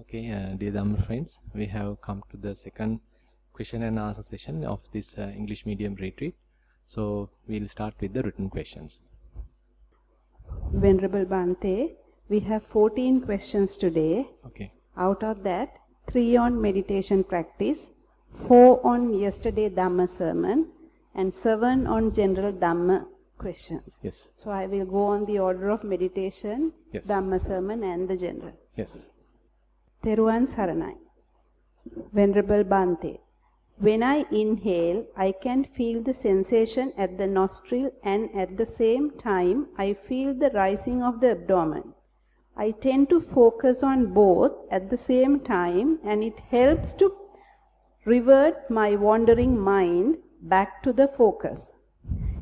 Okay, dear Dhamma friends, we have come to the second question and answer session of this English medium retreat. So we'll start with the written questions. Venerable Bhante, we have 14 questions today. Okay. Out of that, 3 on meditation practice, 4 on yesterday Dhamma sermon, and 7 on general Dhamma questions. Yes. So I will go on the order of meditation, Yes. Dhamma sermon and the general. Yes. Thero Saranai. Venerable Bhante, when I inhale, I can feel the sensation at the nostril and at the same time I feel the rising of the abdomen. I tend to focus on both at the same time and it helps to revert my wandering mind back to the focus.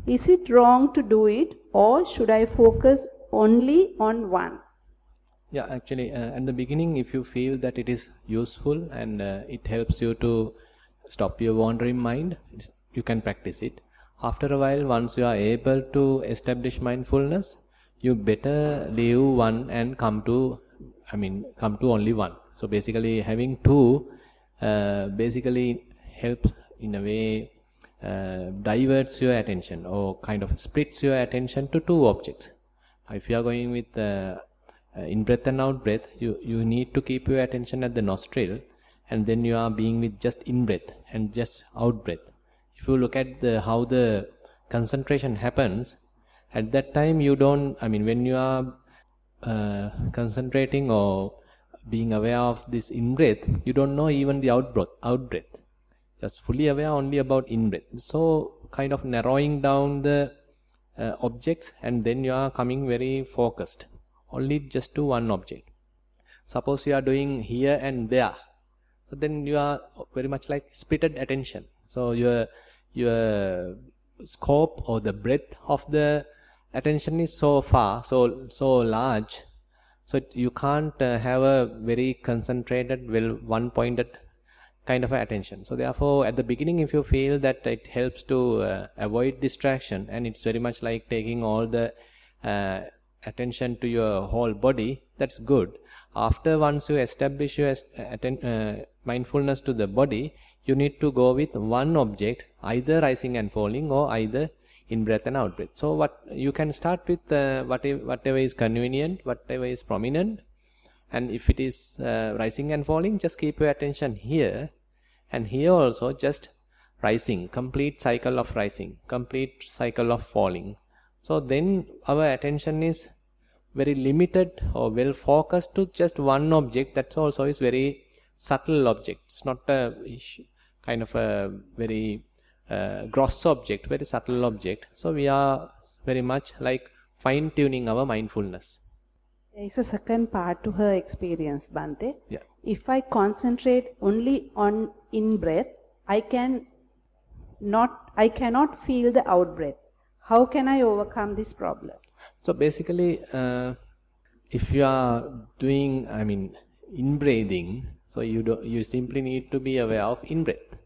Is it wrong to do it or should I focus only on one? Yeah, actually, at the beginning, if you feel that it is useful and it helps you to stop your wandering mind, you can practice it. After a while, once you are able to establish mindfulness, you better leave one and come to only one. So basically, having two basically helps in a way diverts your attention or kind of splits your attention to two objects. If you are going with in-breath and out-breath, you need to keep your attention at the nostril, and then you are being with just in-breath and just out-breath. If you look at how the concentration happens, at that time you don't, when you are concentrating or being aware of this in-breath, you don't know even the out-breath. Just fully aware only about in-breath. So kind of narrowing down the objects, and then you are coming very focused only just to one object. Suppose you are doing here and there, so then you are very much like splitted attention. So your scope or the breadth of the attention is so far, so large, so you can't have a very concentrated, well one-pointed kind of attention. So therefore, at the beginning, if you feel that it helps to avoid distraction, and it's very much like taking all the attention to your whole body, that's good. After once you establish your mindfulness to the body, you need to go with one object, either rising and falling or either in breath and out breath. So what you can start with whatever is convenient, whatever is prominent, and if it is rising and falling, just keep your attention here, and here also just rising, complete cycle of rising, complete cycle of falling. So then our attention is very limited or well focused to just one object. That also is very subtle object. It's not a kind of a very gross object, very subtle object. So we are very much like fine-tuning our mindfulness. There is a second part to her experience, Bhante. Yeah. If I concentrate only on in-breath, I cannot feel the out-breath. How can I overcome this problem? So basically, if you are doing, in-breathing, so you simply need to be aware of in-breath.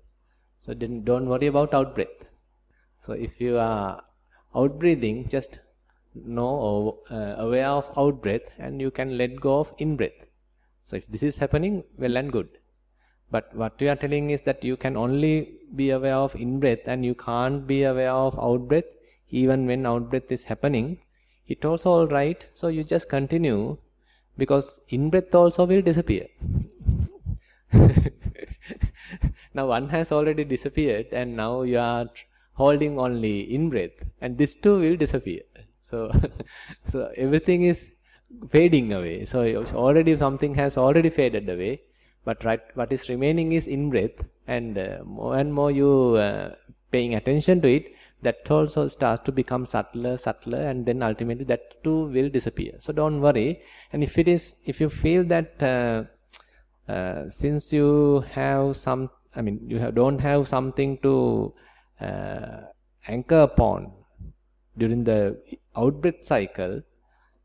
So then don't worry about out-breath. So if you are out-breathing, just know or aware of out-breath, and you can let go of in-breath. So if this is happening, well and good. But what we are telling is that you can only be aware of in-breath and you can't be aware of out-breath even when out-breath is happening. It's also all right, so you just continue, because in-breath also will disappear. Now one has already disappeared, and now you are holding only in-breath, and this too will disappear. So, so everything is fading away. So already something has already faded away, but what is remaining is in-breath, and more you paying attention to it, that also starts to become subtler, and then ultimately that too will disappear. So don't worry. And if you feel that since you have don't have something to anchor upon during the out-breath cycle,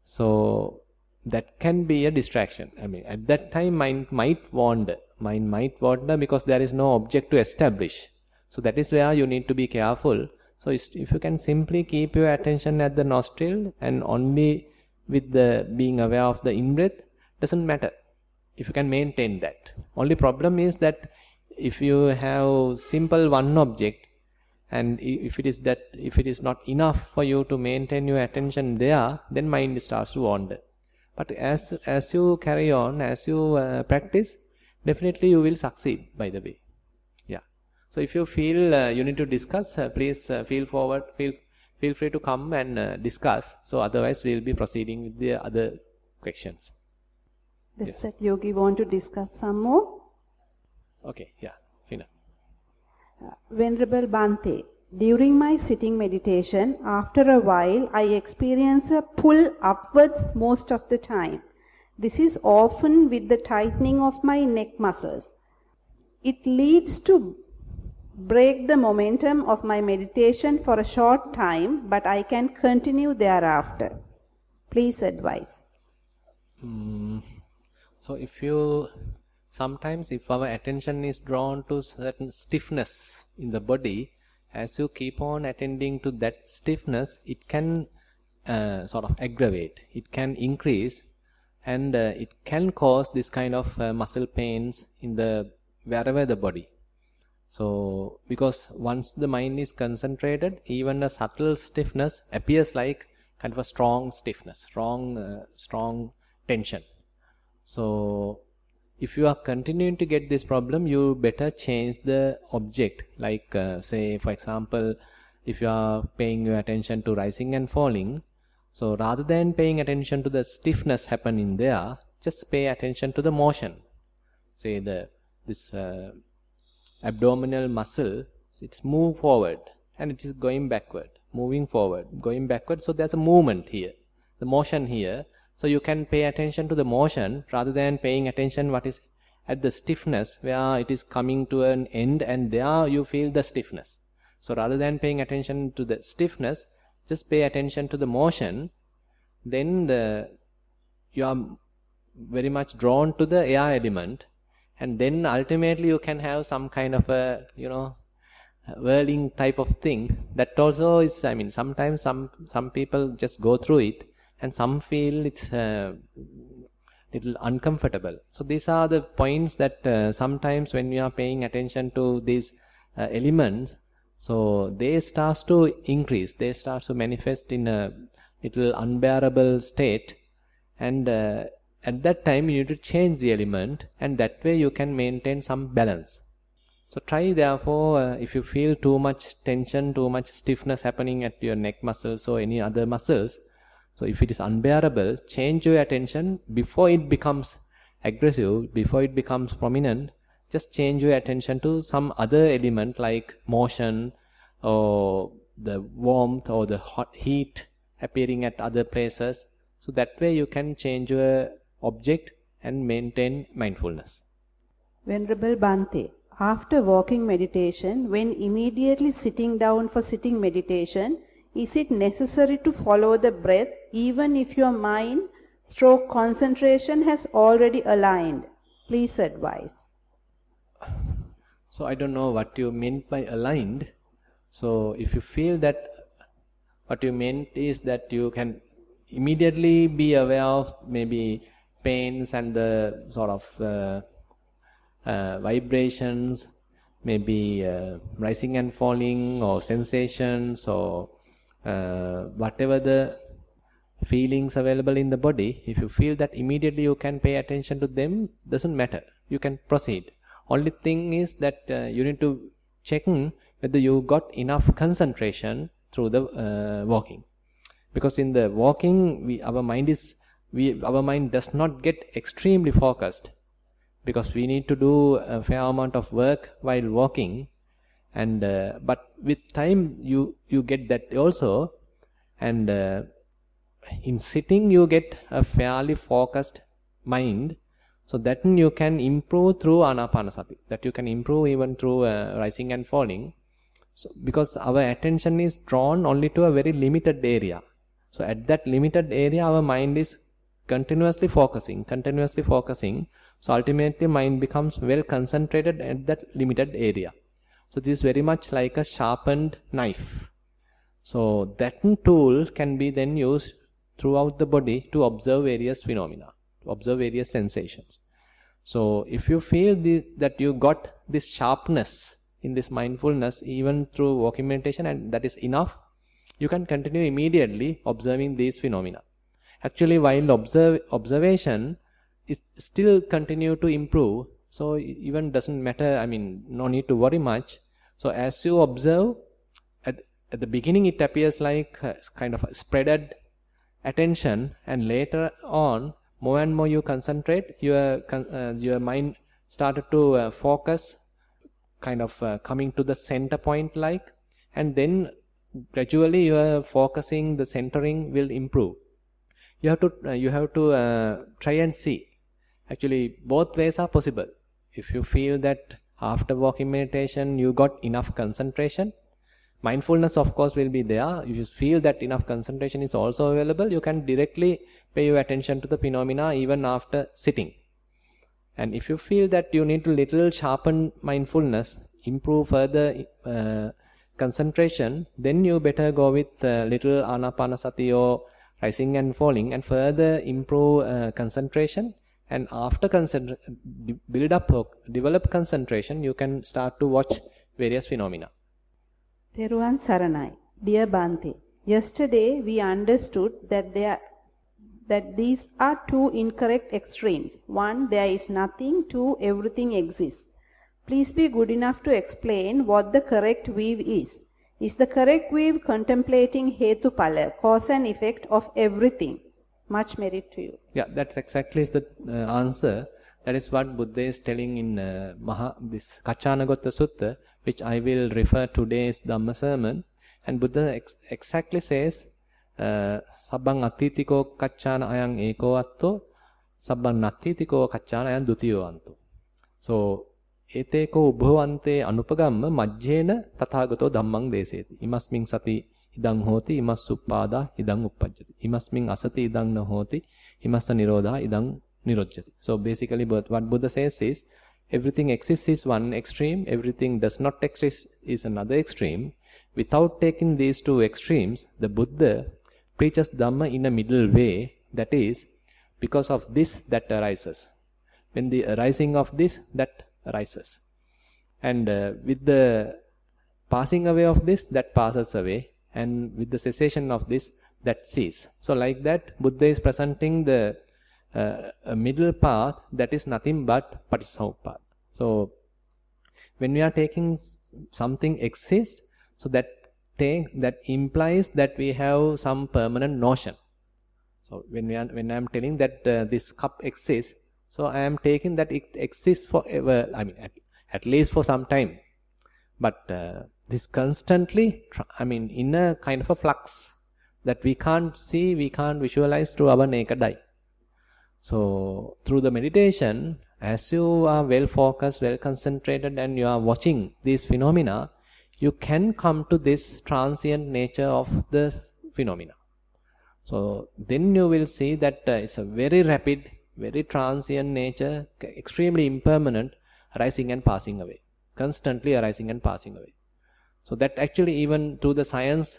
so that can be a distraction. At that time mind might wander because there is no object to establish. So that is where you need to be careful. So if you can simply keep your attention at the nostril and only with the being aware of the in-breath, doesn't matter. if you can maintain that. Only problem is that if you have simple one object, and if it is not enough for you to maintain your attention there, then mind starts to wander. But as you carry on, as you practice, definitely you will succeed, by the way. Yeah. So if you feel you need to discuss, please feel free to come and discuss. So otherwise we will be proceeding with the other questions. Does Yes. that yogi want to discuss some more? Okay, yeah, Fina. Venerable Bhante, during my sitting meditation, after a while I experience a pull upwards most of the time. This is often with the tightening of my neck muscles. It leads to break the momentum of my meditation for a short time, but I can continue thereafter. Please advise. So sometimes if our attention is drawn to certain stiffness in the body, as you keep on attending to that stiffness, it can sort of aggravate, it can increase, and it can cause this kind of muscle pains in wherever the body. So because once the mind is concentrated, even a subtle stiffness appears like kind of a strong stiffness, strong tension. So if you are continuing to get this problem, you better change the object. Like say for example, if you are paying your attention to rising and falling, so rather than paying attention to the stiffness happening there, just pay attention to the motion. Say this abdominal muscle, it's move forward and it is going backward, moving forward, going backward. So there's a movement here, the motion here. So you can pay attention to the motion rather than paying attention what is at the stiffness where it is coming to an end, and there you feel the stiffness. So rather than paying attention to the stiffness, just pay attention to the motion. Then you are very much drawn to the air element, and then ultimately you can have some kind of a whirling type of thing. That also is, I mean, sometimes some people just go through it, and some feel it's little uncomfortable. So these are the points that sometimes when you are paying attention to these elements, so they start to increase, they start to manifest in a little unbearable state, and at that time you need to change the element, and that way you can maintain some balance. So try therefore, if you feel too much tension, too much stiffness happening at your neck muscles or any other muscles, so if it is unbearable, change your attention before it becomes aggressive, before it becomes prominent. Just change your attention to some other element like motion or the warmth or the hot heat appearing at other places. So that way you can change your object and maintain mindfulness. Venerable Bhante, after walking meditation, when immediately sitting down for sitting meditation, is it necessary to follow the breath even if your mind / concentration has already aligned? Please advise. So I don't know what you meant by aligned. So if you feel that what you meant is that you can immediately be aware of maybe pains and the sort of vibrations, maybe rising and falling or sensations or whatever the feelings available in the body, if you feel that immediately you can pay attention to them, doesn't matter, you can proceed. Only thing is that you need to check whether you got enough concentration through the walking, because in the walking our mind does not get extremely focused, because we need to do a fair amount of work while walking, and but with time you get that also, and in sitting you get a fairly focused mind, so that you can improve through anapanasati, that you can improve even through rising and falling. So because our attention is drawn only to a very limited area, so at that limited area our mind is continuously focusing, so ultimately mind becomes well concentrated at that limited area. So this is very much like a sharpened knife. So that tool can be then used throughout the body to observe various phenomena, to observe various sensations. So if you feel that you got this sharpness in this mindfulness even through walking meditation, and that is enough, you can continue immediately observing these phenomena. Actually, while observation is still continue to improve, so even doesn't matter, I mean, no need to worry much. So as you observe, at the beginning it appears like kind of a spreaded attention, and later on, more and more you concentrate, your mind started to focus, kind of coming to the center point like, and then gradually your focusing, the centering will improve. You have to try and see. Actually, both ways are possible. If you feel that after walking meditation you got enough concentration, mindfulness of course will be there. If you feel that enough concentration is also available, you can directly pay your attention to the phenomena even after sitting. And if you feel that you need to little sharpen mindfulness, improve further concentration, then you better go with little anapanasati or rising and falling, and further improve concentration. And after develop concentration, you can start to watch various phenomena. Theruvan Saranai. Dear Bhante, yesterday we understood that these are two incorrect extremes. One, there is nothing. Two, everything exists. Please be good enough to explain what the correct view is. Is the correct view contemplating Hetupala, cause and effect of everything? Much merit to you. Yeah, that's exactly the answer. That is what Buddha is telling in this Kaccanagotta Sutta, which I will refer today's Dhamma sermon. And Buddha exactly says, Sabbang attitiko kaccana ayang eko atto, sabbang nattitiko kaccana ayang dutiyo anto. So, eteko ubhavante anupagamma majjena tathagato dhammang deseti. Imasming sati idang hoti, imas suppada idang uppajjati. Imasming asati idang nahoti, imassa nirodha idang nirojjati. So basically what Buddha says is, everything exists is one extreme, everything does not exist is another extreme. Without taking these two extremes, the Buddha preaches Dhamma in a middle way, that is, because of this, that arises. When the arising of this, that arises. And with the passing away of this, that passes away. And with the cessation of this, that ceases. So like that, Buddha is presenting the a middle path that is nothing but Patissamuppada. So when we are taking something exists, so that implies that we have some permanent notion. So when I am telling that this cup exists, so I am taking that it exists forever. I mean, at least for some time. But this constantly, in a kind of a flux that we can't see, we can't visualize through our naked eye. So through the meditation, as you are well focused, well concentrated, and you are watching these phenomena, you can come to this transient nature of the phenomena. So then you will see that it's a very rapid, very transient nature, extremely impermanent, arising and passing away, constantly arising and passing away. So that actually even through the science,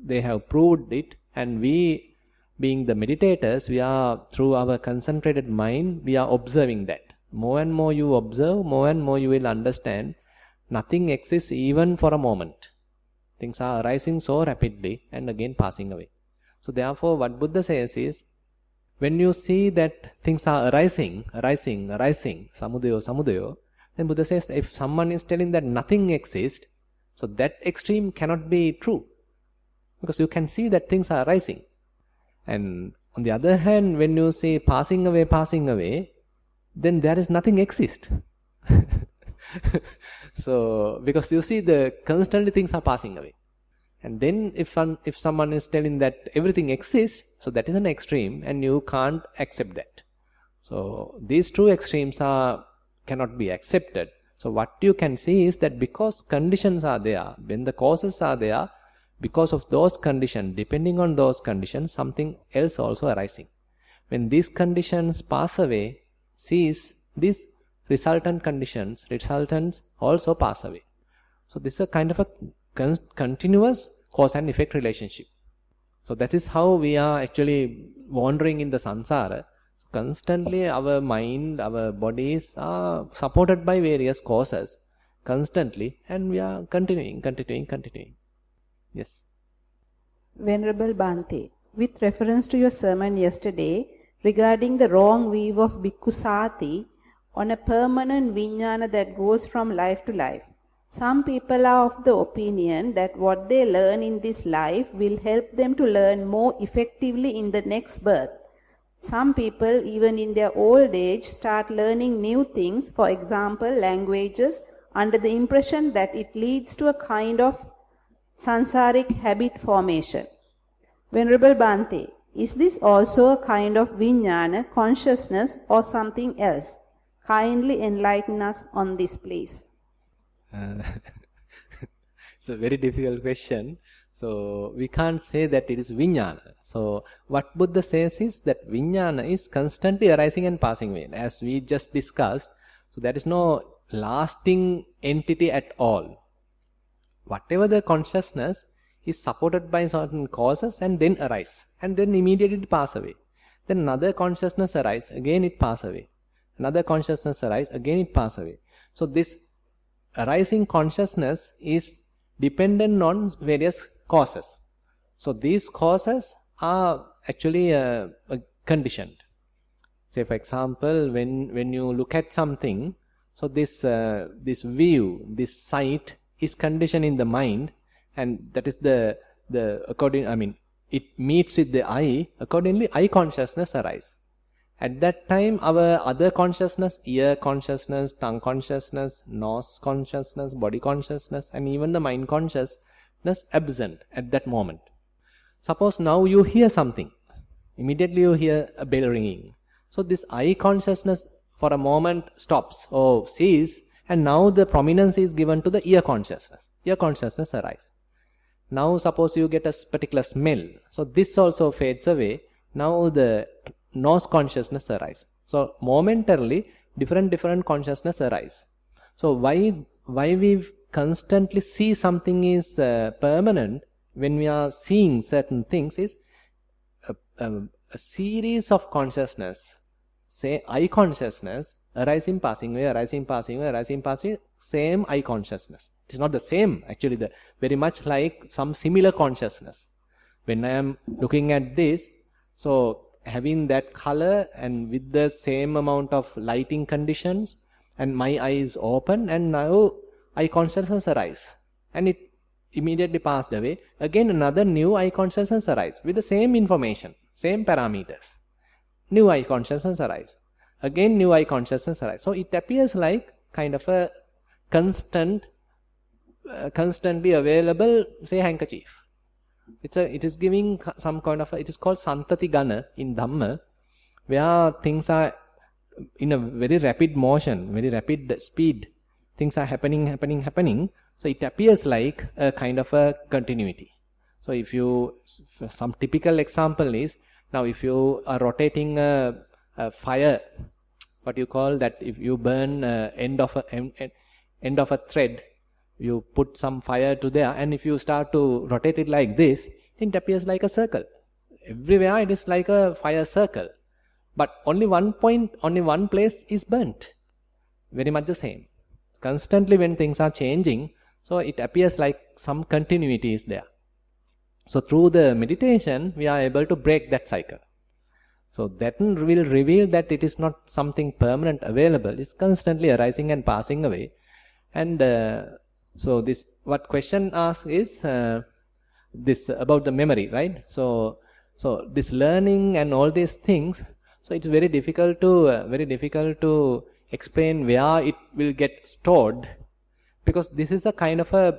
they have proved it, and we, being the meditators, we are, through our concentrated mind, we are observing that. More and more you observe, more and more you will understand nothing exists even for a moment. Things are arising so rapidly and again passing away. So therefore what Buddha says is, when you see that things are arising, samudayo, then Buddha says that if someone is telling that nothing exists, so that extreme cannot be true. Because you can see that things are arising. And on the other hand, when you say passing away, then there is nothing exist. So, because you see constantly things are passing away. And then if someone is telling that everything exists, so that is an extreme and you can't accept that. So these two extremes cannot be accepted. So what you can see is that because conditions are there, when the causes are there, because of those conditions, depending on those conditions, something else also arising. When these conditions pass away, cease, these resultants also pass away. So this is a kind of a continuous cause and effect relationship. So that is how we are actually wandering in the samsara. constantly our mind, our bodies are supported by various causes constantly, and we are continuing. Yes. Venerable Bhante, with reference to your sermon yesterday regarding the wrong view of Bhikkhu Sati on a permanent vijnana that goes from life to life, some people are of the opinion that what they learn in this life will help them to learn more effectively in the next birth. Some people, even in their old age, start learning new things, for example, languages, under the impression that it leads to a kind of sansaric habit formation. Venerable Bhante, is this also a kind of vijnana, consciousness, or something else? Kindly enlighten us on this, please. It's a very difficult question. So we can't say that it is vijnana. So what Buddha says is that vijnana is constantly arising and passing away, as we just discussed. So there is no lasting entity at all. Whatever the consciousness is supported by certain causes and then arise, and then immediately pass away. Then another consciousness arise, again it pass away. Another consciousness arise, again it pass away. So this arising consciousness is dependent on various causes. So these causes are actually conditioned. Say for example, when you look at something, so this view, this sight is conditioned in the mind, and that is the it meets with the eye. Accordingly, eye consciousness arise. At that time, our other consciousness, ear consciousness, tongue consciousness, nose consciousness, body consciousness, and even the mind consciousness absent at that moment. Suppose now you hear something. Immediately you hear a bell ringing. So this eye consciousness for a moment stops or cease, and now the prominence is given to the ear consciousness. Ear consciousness arise. Now suppose you get a particular smell. So this also fades away. Now the nose consciousness arise. So momentarily different consciousness arise. So why we constantly see something is permanent when we are seeing certain things is a series of consciousness, say eye consciousness, arising, passing away, arising, passing away, arising, passing away, same eye consciousness. It is not the same, actually, very much like some similar consciousness. When I am looking at this, so having that color and with the same amount of lighting conditions, and my eye is open, and now eye consciousness arise, and it immediately passed away. Again another new eye consciousness arise with the same information, same parameters. New eye consciousness arise. Again new eye consciousness arise. So it appears like kind of a constantly available, say, handkerchief. It is giving some kind of it is called santati gana in Dhamma, where things are in a very rapid motion, very rapid speed. Things are happening. So it appears like a kind of a continuity. So some typical example is, now if you are rotating a fire, what you call that, if you burn end of a thread, you put some fire to there, and if you start to rotate it like this, it appears like a circle. Everywhere it is like a fire circle, but only one place is burnt. Very much the same. Constantly when things are changing, so it appears like some continuity is there. So through the meditation, we are able to break that cycle. So that will reveal that it is not something permanent available. It's constantly arising and passing away. And so this, what question asks is this about the memory, right? So this learning and all these things, so it's very difficult to explain where it will get stored, because this is a kind of a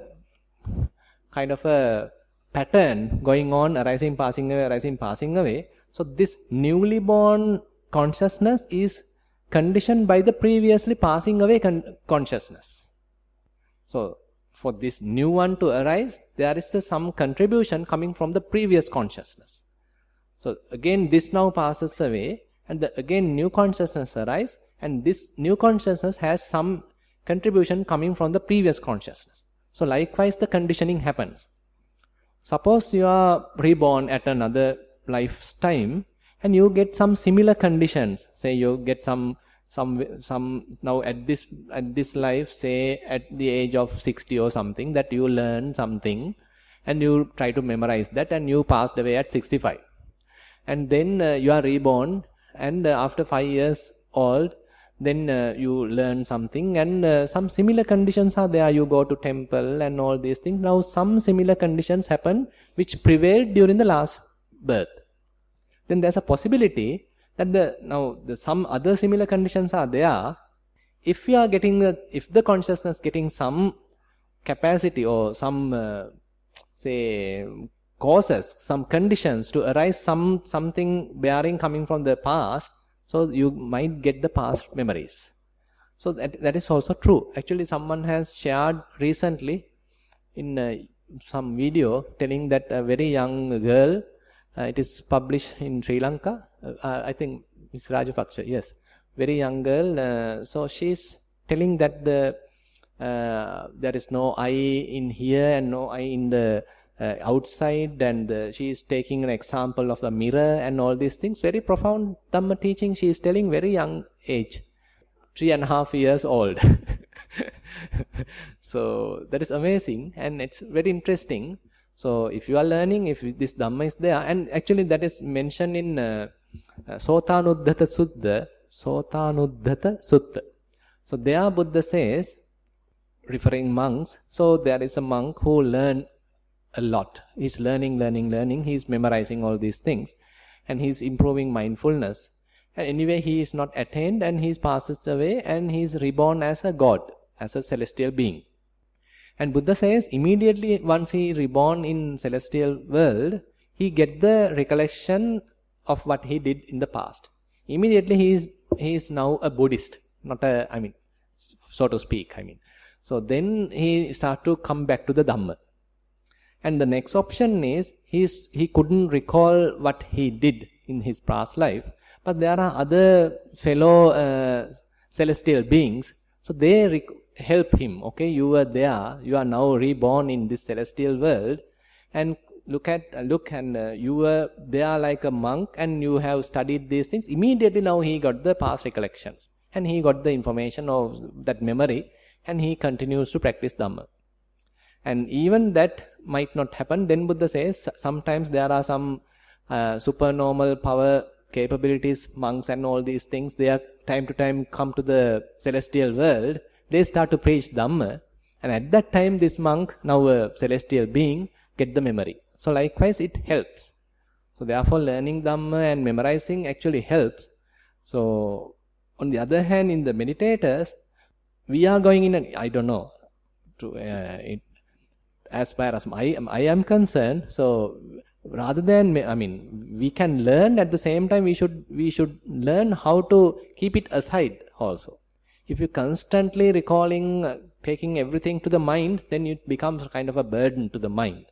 pattern going on, arising, passing away. So this newly born consciousness is conditioned by the previously passing away consciousness. So for this new one to arise, there is some contribution coming from the previous consciousness. So again this now passes away, and again new consciousness arises, and this new consciousness has some contribution coming from the previous consciousness. So likewise the conditioning happens. Suppose you are reborn at another lifetime, and you get some similar conditions. Say you get some now at this life, say at the age of 60 or something, that you learn something and you try to memorize that, and you passed away at 65. And then you are reborn, and after 5 years old, then you learn something, and some similar conditions are there. You go to temple and all these things. Now some similar conditions happen which prevailed during the last birth. Then there's a possibility that some other similar conditions are there. If you are getting if the consciousness getting some capacity or some say causes, some conditions to arise, something bearing coming from the past, so you might get the past memories. So that is also true. Actually, someone has shared recently in some video telling that a very young girl, it is published in Sri Lanka, I think Ms. Rajapaksha, yes, very young girl. So she's telling that there is no I in here and no I in the outside, and she is taking an example of the mirror and all these things. Very profound Dhamma teaching she is telling, very young age, 3.5 years old. So that is amazing, and it's very interesting. So if you are learning, if this Dhamma is there, and actually that is mentioned in Sotanuddhata Sutta. So there Buddha says, referring monks, so there is a monk who learned a lot. He's learning, he's memorizing all these things, and he's improving mindfulness. And anyway, he is not attained, and he passes away, and he's reborn as a god, as a celestial being. And Buddha says, immediately once he reborn in celestial world, he get the recollection of what he did in the past. Immediately he is now a Buddhist, not a, so to speak, So then he start to come back to the Dhamma. And the next option is, he couldn't recall what he did in his past life, but there are other fellow celestial beings, so they help him. Okay, you were there, you are now reborn in this celestial world, and look and you were there like a monk, and you have studied these things. Immediately now he got the past recollections, and he got the information of that memory, and he continues to practice Dhamma. And even that might not happen. Then Buddha says, sometimes there are some supernormal power capabilities, monks and all these things, they are time to time come to the celestial world, they start to preach Dhamma, and at that time this monk, now a celestial being, get the memory. So likewise it helps. So therefore learning Dhamma and memorizing actually helps. So on the other hand, in the meditators, we are going in I don't know, as far as I am concerned, so rather than, we can learn, at the same time we should learn how to keep it aside also. If you constantly recalling, taking everything to the mind, then it becomes kind of a burden to the mind.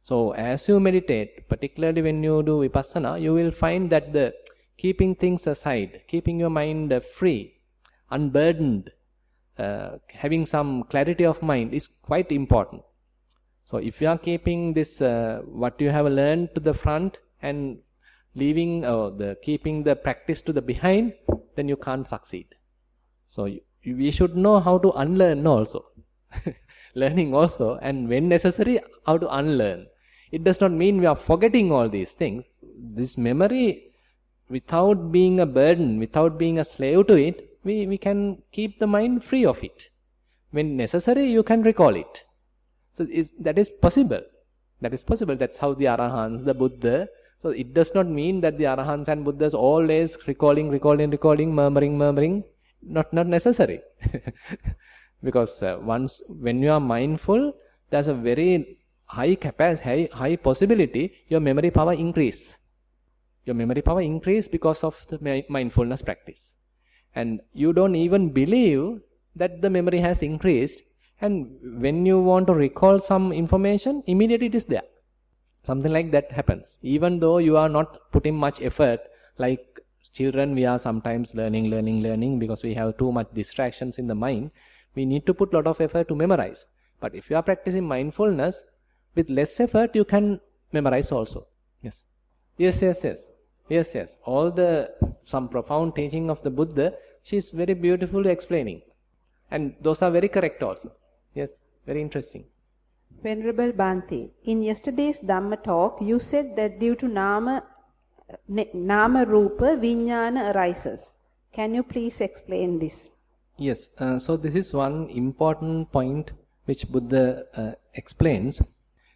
So as you meditate, particularly when you do vipassana, you will find that the keeping things aside, keeping your mind free, unburdened, having some clarity of mind is quite important. So if you are keeping this, what you have learned to the front and leaving keeping the practice to the behind, then you can't succeed. So we should know how to unlearn also, learning also, and when necessary, how to unlearn. It does not mean we are forgetting all these things. This memory, without being a burden, without being a slave to it, we can keep the mind free of it. When necessary, you can recall it. So that is possible. That is possible. That's how the Arahants, the Buddha. So it does not mean that the Arahants and Buddhas always recalling, murmuring. Not necessary. Because once when you are mindful, there's a very high capacity, high possibility your memory power increase. Your memory power increase because of the mindfulness practice. And you don't even believe that the memory has increased. And when you want to recall some information, immediately it is there. Something like that happens. Even though you are not putting much effort, like children, we are sometimes learning because we have too much distractions in the mind. We need to put a lot of effort to memorize. But if you are practicing mindfulness, with less effort, you can memorize also. Yes. Yes, yes. Some profound teaching of the Buddha, she is very beautifully explaining. And those are very correct also. Yes, very interesting. Venerable Bhante, in yesterday's Dhamma talk, you said that due to Nama Rupa, Vijnana arises. Can you please explain this? Yes, so this is one important point which Buddha explains.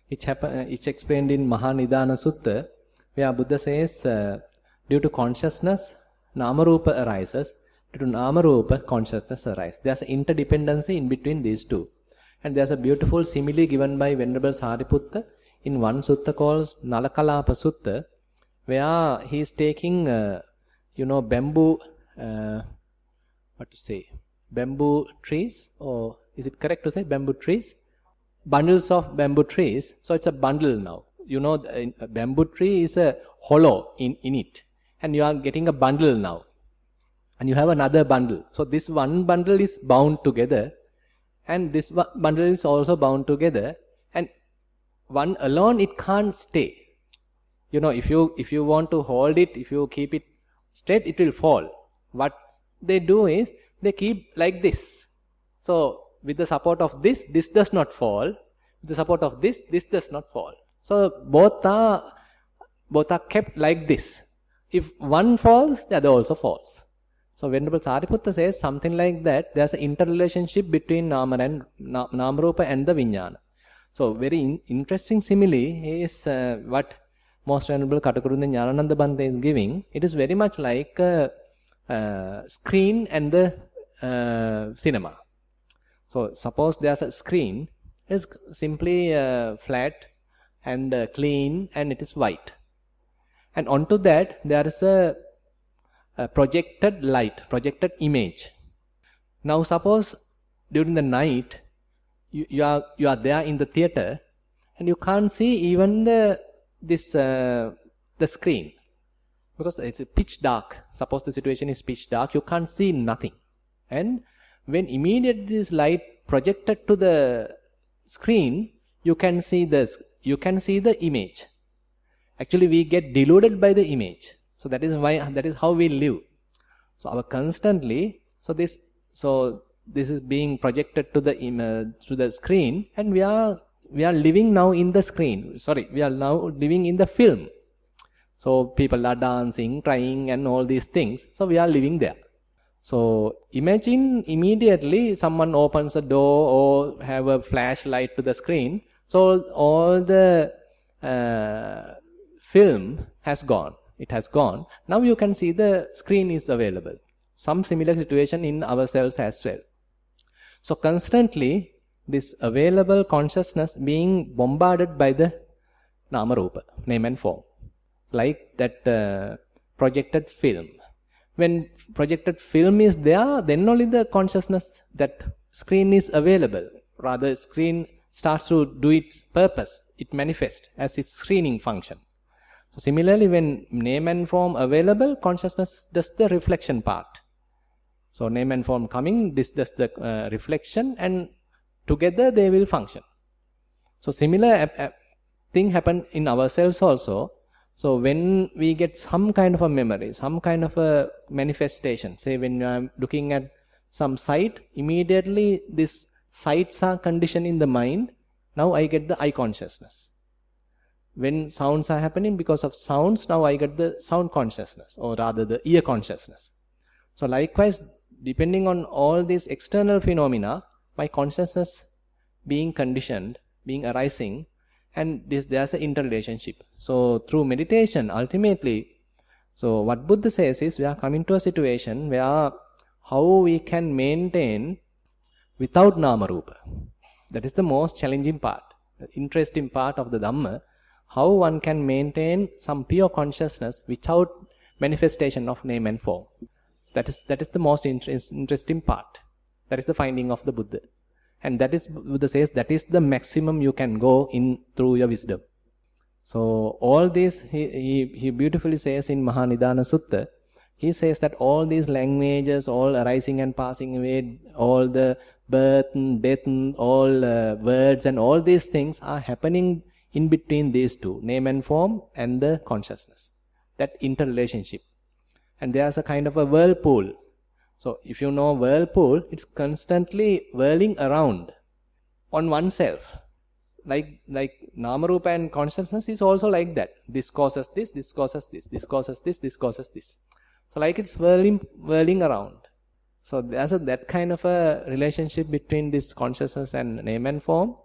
It's explained in Mahanidana Sutta, where Buddha says, due to consciousness, Nama-rupa arises. Due to Nama-rupa, consciousness arises. There's an interdependency in between these two. And there's a beautiful simile given by Venerable Sariputta in one sutta called Nalakalapa Sutta, where he is taking, bamboo, bamboo trees, or is it correct to say bamboo trees? Bundles of bamboo trees. So it's a bundle now. A bamboo tree is a hollow in it. And you are getting a bundle now. And you have another bundle. So this one bundle is bound together. And this bundle is also bound together. And one alone, it can't stay. If you want to hold it, if you keep it straight, it will fall. What they do is, they keep like this. So with the support of this does not fall. With the support of this does not fall. So both are kept like this. If one falls, the other also falls. So Venerable Sariputta says something like that. There's an interrelationship between Nama-rupa and the Vijnana. So very interesting simile is what Most Venerable Katakurunda Jnanananda Bhante is giving. It is very much like a screen and the cinema. So suppose there's a screen, it's simply flat and clean and it is white. And onto that there is a projected light, projected image. Now suppose during the night you are there in the theater and you can't see even the screen because it's pitch dark. Suppose the situation is pitch dark, you can't see nothing. And when immediately this light projected to the screen, you can see the image. Actually, we get deluded by the image. So that is how we live. So this is being projected to the screen, and we are living now in the screen. We are now living in the film. So people are dancing, crying, and all these things. So we are living there. So imagine immediately someone opens a door or have a flashlight to the screen. So all the film has gone. It has gone. Now you can see the screen is available. Some similar situation in ourselves as well. So constantly this available consciousness being bombarded by the Nama-rupa, name and form. Like that projected film. When projected film is there, then only the consciousness, that screen is available. Rather, screen starts to do its purpose. It manifests as its screening function. So similarly, when name and form available, consciousness does the reflection part. So name and form coming, this does the reflection, and together they will function. So similar thing happen in ourselves also. So when we get some kind of a memory, some kind of a manifestation, say when I'm looking at some sight, immediately these sights are conditioned in the mind. Now I get the eye consciousness. When sounds are happening, because of sounds, now I get the sound consciousness, or rather the ear consciousness. So likewise, depending on all these external phenomena, my consciousness being conditioned, being arising, and there's an interrelationship. So through meditation, ultimately, so what Buddha says is, we are coming to a situation where how we can maintain without Nama-rupa. That is the most challenging part, the interesting part of the Dhamma. How one can maintain some pure consciousness without manifestation of name and form. That is the most interesting part. That is the finding of the Buddha. And that is, Buddha says, that is the maximum you can go in through your wisdom. So all this, he beautifully says in Mahanidana Sutta, he says that all these languages, all arising and passing away, all the birth and death, all words and all these things are happening in between these two, name and form and the consciousness. that interrelationship. And there's a kind of a whirlpool. So if you know whirlpool, it's constantly whirling around on oneself. Like Namarupa and consciousness is also like that. This causes this, this causes this, this causes this, this causes this. So like it's whirling around. So there's that kind of a relationship between this consciousness and name and form.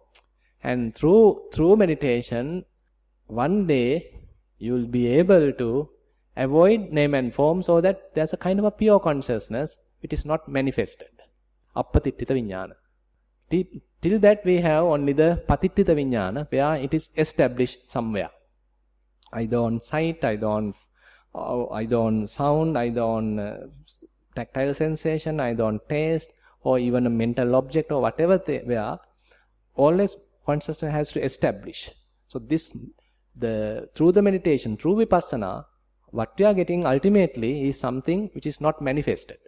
And through meditation, one day you'll be able to avoid name and form, so that there's a kind of a pure consciousness which is not manifested. Appatittita vijnana. Till that we have only the patittita vijnana, where it is established somewhere. Either on sight, either on sound, either on tactile sensation, either on taste, or even a mental object, or whatever they are. Always consciousness has to establish. So through the meditation, through vipassana, what we are getting ultimately is something which is not manifested.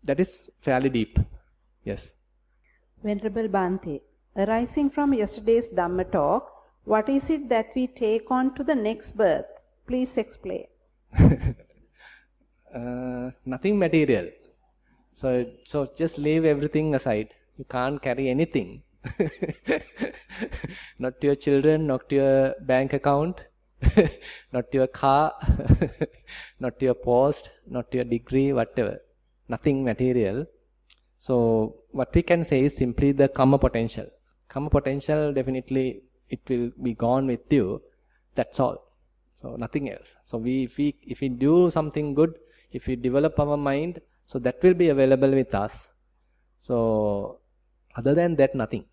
That is fairly deep. Yes. Venerable Bhante, arising from yesterday's Dhamma talk, what is it that we take on to the next birth? Please explain. Nothing material. So just leave everything aside. You can't carry anything. Not to your children, not to your bank account, not to your car, not to your post, not to your degree, whatever. Nothing material. So what we can say is simply the karma potential. Karma potential, definitely it will be gone with you. That's all. So nothing else. So if we do something good, if we develop our mind, so that will be available with us. So other than that, nothing.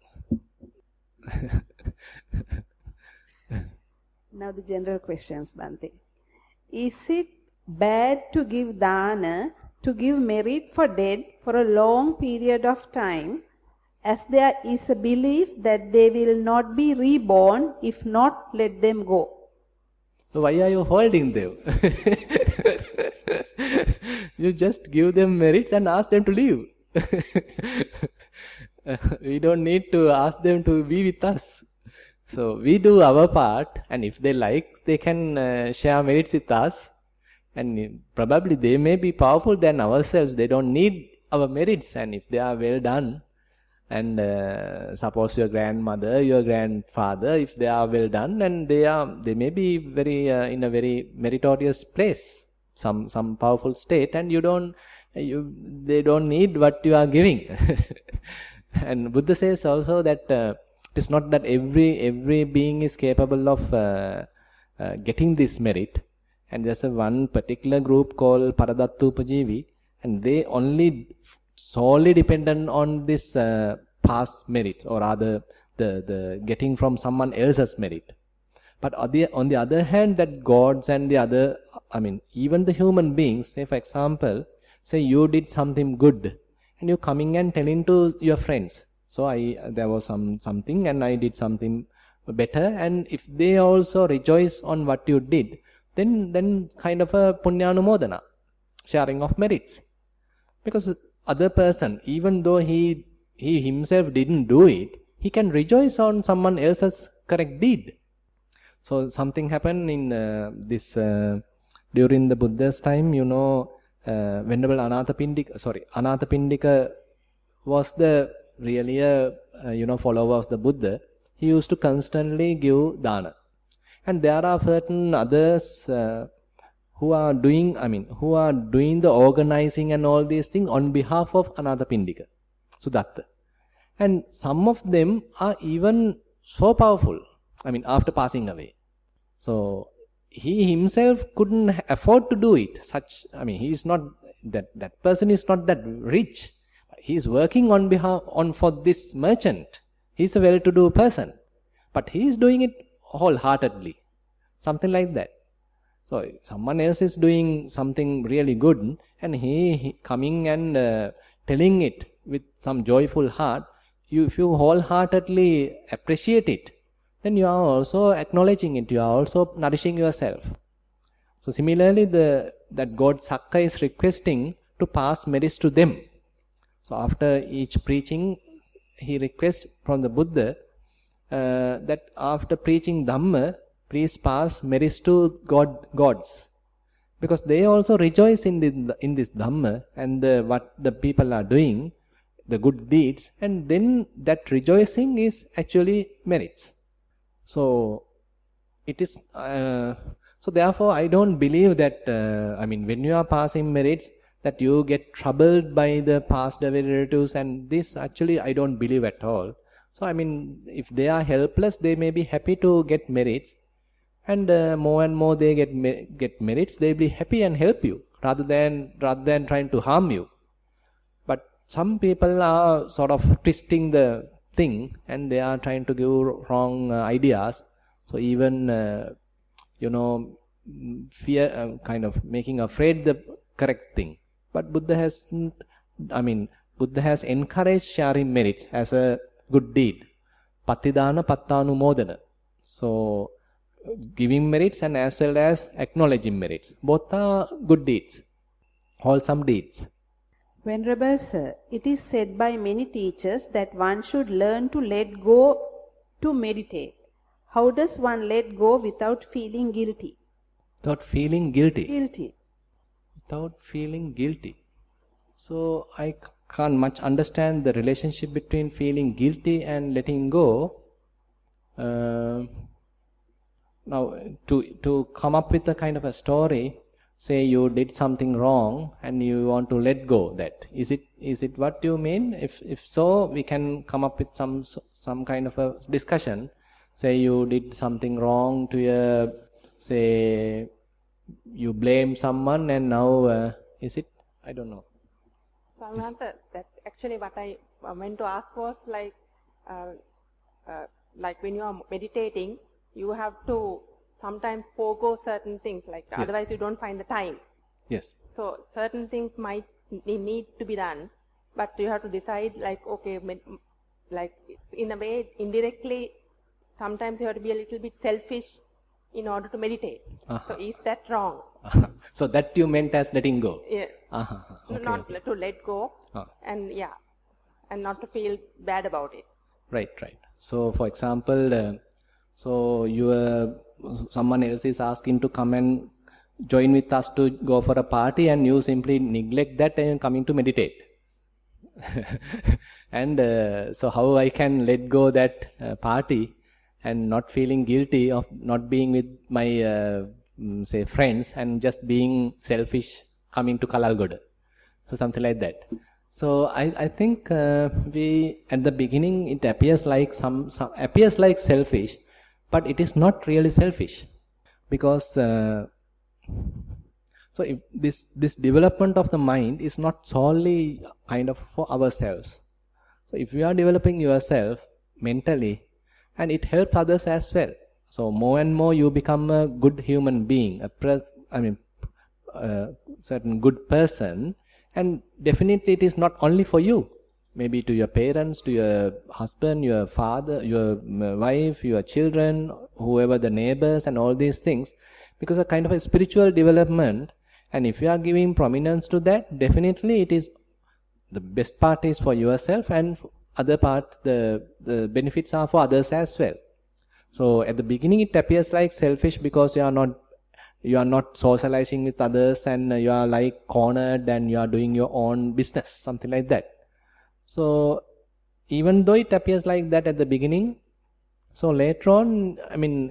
Now the general questions, Bhante. Is it bad to give dana, to give merit for dead for a long period of time, as there is a belief that they will not be reborn, if not, let them go? So why are you holding them? You just give them merits and ask them to leave. We don't need to ask them to be with us. So we do our part, and if they like, they can share merits with us. And probably they may be powerful than ourselves. They don't need our merits. And if they are well done, and suppose your grandmother, your grandfather, if they are well done, and they may be very in a very meritorious place, some powerful state, and they don't need what you are giving. And Buddha says also that it is not that every being is capable of getting this merit. And there's one particular group called Paradattupajivi, and they only solely dependent on this past merit, or rather the getting from someone else's merit. But on the other hand, that gods and even the human beings, say for example, say you did something good, and you're coming and telling to your friends, so there was something and I did something better, and if they also rejoice on what you did, then kind of a punyanumodana, sharing of merits. Because other person, even though he himself didn't do it, he can rejoice on someone else's correct deed. So something happened in during the Buddha's time, Venerable Anathapindika was the really follower of the Buddha. He used to constantly give dana. And there are certain others who are doing the organizing and all these things on behalf of Anathapindika, Sudatta. And some of them are even so powerful, after passing away. So he himself couldn't afford to do it. He is not, that person is not that rich. He is working for this merchant. He is a well-to-do person. But he is doing it wholeheartedly. Something like that. So someone else is doing something really good, and he coming and telling it with some joyful heart. If you wholeheartedly appreciate it, then you are also acknowledging it. You are also nourishing yourself. So similarly, that God Sakka is requesting to pass merits to them. So after each preaching, he requests from the Buddha that after preaching Dhamma, please pass merits to gods. Because they also rejoice in this Dhamma and what the people are doing, the good deeds, and then that rejoicing is actually merits. So it is. So therefore, I don't believe that. When you are passing merits, that you get troubled by the past relatives, and this actually I don't believe at all. So if they are helpless, they may be happy to get merits, and more and more they get merits, they'll be happy and help you rather than trying to harm you. But some people are sort of twisting the thing, and they are trying to give wrong ideas. So even fear, kind of making afraid the correct thing. But Buddha has encouraged sharing merits as a good deed. Patidana pattanumodana. So giving merits and as well as acknowledging merits. Both are good deeds, wholesome deeds. Venerable Sir, it is said by many teachers that one should learn to let go to meditate. How does one let go without feeling guilty? Without feeling guilty? Guilty. Without feeling guilty. So I can't much understand the relationship between feeling guilty and letting go. Now, to come up with a kind of a story, say you did something wrong and you want to let go that. Is it what you mean? If so, we can come up with some kind of a discussion. Say you did something wrong to your, say you blame someone and now, is it? I don't know. So, that actually what I meant to ask was like when you are meditating, you have to sometimes forego certain things, like yes. Otherwise you don't find the time. Yes. So certain things might need to be done, but you have to decide like, okay, like in a way, indirectly, sometimes you have to be a little bit selfish in order to meditate. So is that wrong? So that you meant as letting go? Yeah. Okay, not okay. to let go, and not to feel bad about it. Right. So for example, someone else is asking to come and join with us to go for a party, and you simply neglect that and coming to meditate. And so how I can let go that party and not feeling guilty of not being with my say friends and just being selfish coming to Kalalgoda. So something like that. So I think we at the beginning it appears like appears like selfish, but it is not really selfish, because so if this development of the mind is not solely kind of for ourselves. So if you are developing yourself mentally, and it helps others as well. So more and more you become a good human being, a certain good person, and definitely it is not only for you. Maybe to your parents, to your husband, your father, your wife, your children, whoever, the neighbors and all these things, because a kind of a spiritual development, and if you are giving prominence to that, definitely it is the best part is for yourself, and other part, the benefits are for others as well. So at the beginning it appears like selfish because you are not socializing with others, and you are like cornered and you are doing your own business, something like that. So even though it appears like that at the beginning, so later on,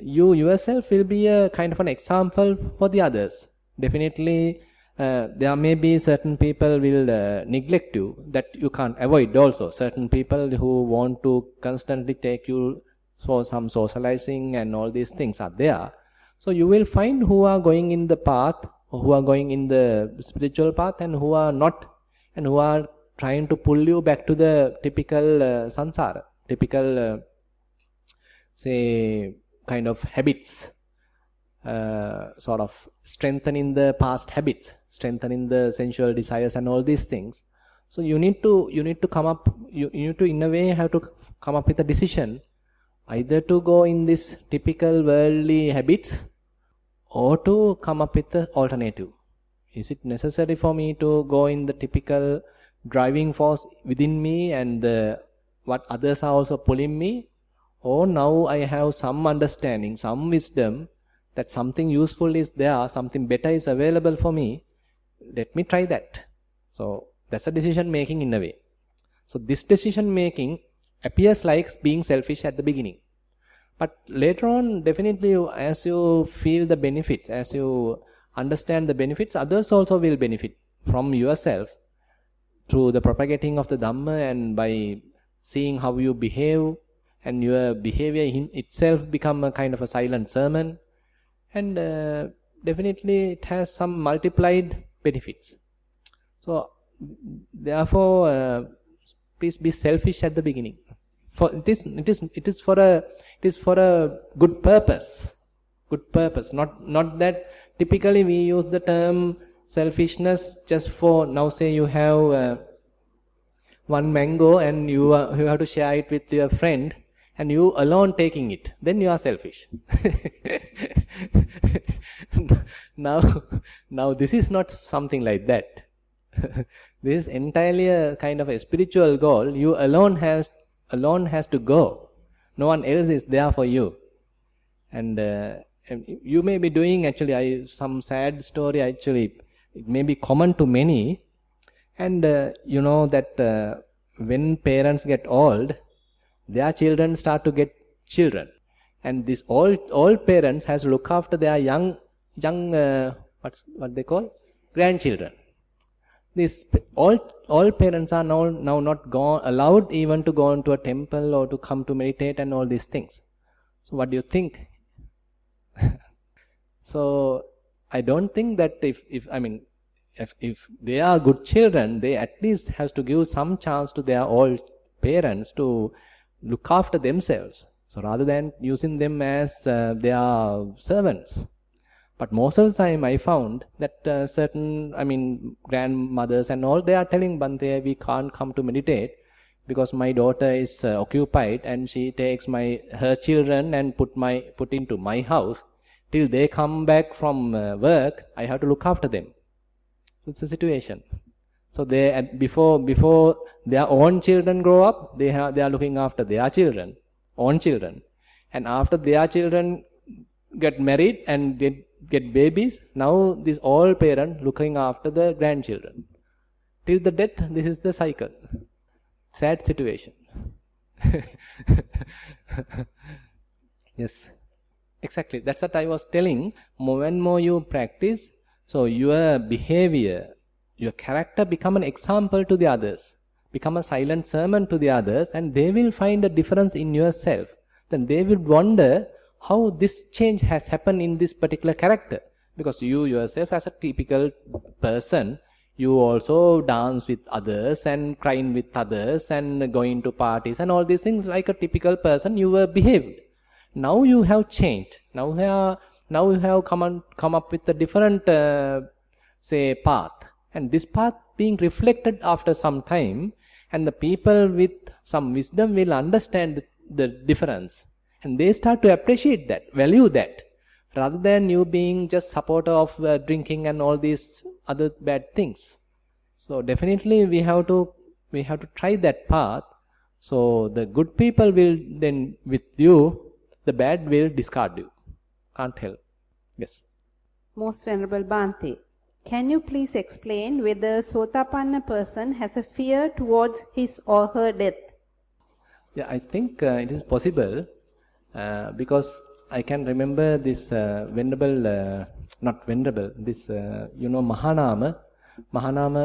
you yourself will be a kind of an example for the others. Definitely there may be certain people will neglect you, that you can't avoid also. Certain people who want to constantly take you for some socializing and all these things are there. So you will find who are going in the path, who are going in the spiritual path, and who are not, and who are trying to pull you back to the typical samsara, typical say kind of habits, sort of strengthening the past habits, strengthening the sensual desires and all these things. So you need to come up, you need to in a way have to come up with a decision, either to go in this typical worldly habits or to come up with the alternative. Is it necessary for me to go in the typical driving force within me and what others are also pulling me, or now I have some understanding, some wisdom, that something useful is there, something better is available for me, let me try that. So that's a decision making in a way. So this decision making appears like being selfish at the beginning. But later on, definitely, as you feel the benefits, as you understand the benefits, others also will benefit from yourself through the propagating of the Dhamma, and by seeing how you behave, and your behavior in itself become a kind of a silent sermon. And definitely it has some multiplied benefits. So therefore, please be selfish at the beginning. For it is for a good purpose. Good purpose. Not that typically we use the term selfishness just for, now say you have one mango and you have to share it with your friend, and you alone taking it, then you are selfish. Now this is not something like that. This is entirely a kind of a spiritual goal. You alone has to go. No one else is there for you. And you may be doing, actually, some sad story, actually, it may be common to many. And you know that when parents get old, their children start to get children. And this old parents has to look after their young what they call grandchildren. These all parents are now not allowed even to go into a temple or to come to meditate and all these things. So what do you think? So I don't think that if they are good children, they at least has to give some chance to their old parents to look after themselves. So rather than using them as their servants. But most of the time I found that certain, grandmothers and all, they are telling Bhante, we can't come to meditate because my daughter is occupied and she takes her children and put into my house. Till they come back from work, I have to look after them. So it's a situation. So before their own children grow up, they are looking after their own children. And after their children get married and get babies, now this old parent looking after the grandchildren. Till the death, this is the cycle. Sad situation. Yes, exactly. That's what I was telling. More and more you practice, so your behavior, your character become an example to the others, become a silent sermon to the others, and they will find a difference in yourself. Then they will wonder how this change has happened in this particular character. Because you yourself, as a typical person, you also dance with others and crying with others and going to parties and all these things like a typical person you were behaved. Now you have changed. Now you have come up with a different path. And this path being reflected after some time, and the people with some wisdom will understand the difference. And they start to appreciate that, value that, rather than you being just supporter of drinking and all these other bad things. So definitely we have to try that path. So the good people will then with you, the bad will discard you. Can't help. Yes. Most Venerable Bhante, can you please explain whether a Sotapanna person has a fear towards his or her death? Yeah, I think it is possible. Because I can remember this Mahanama,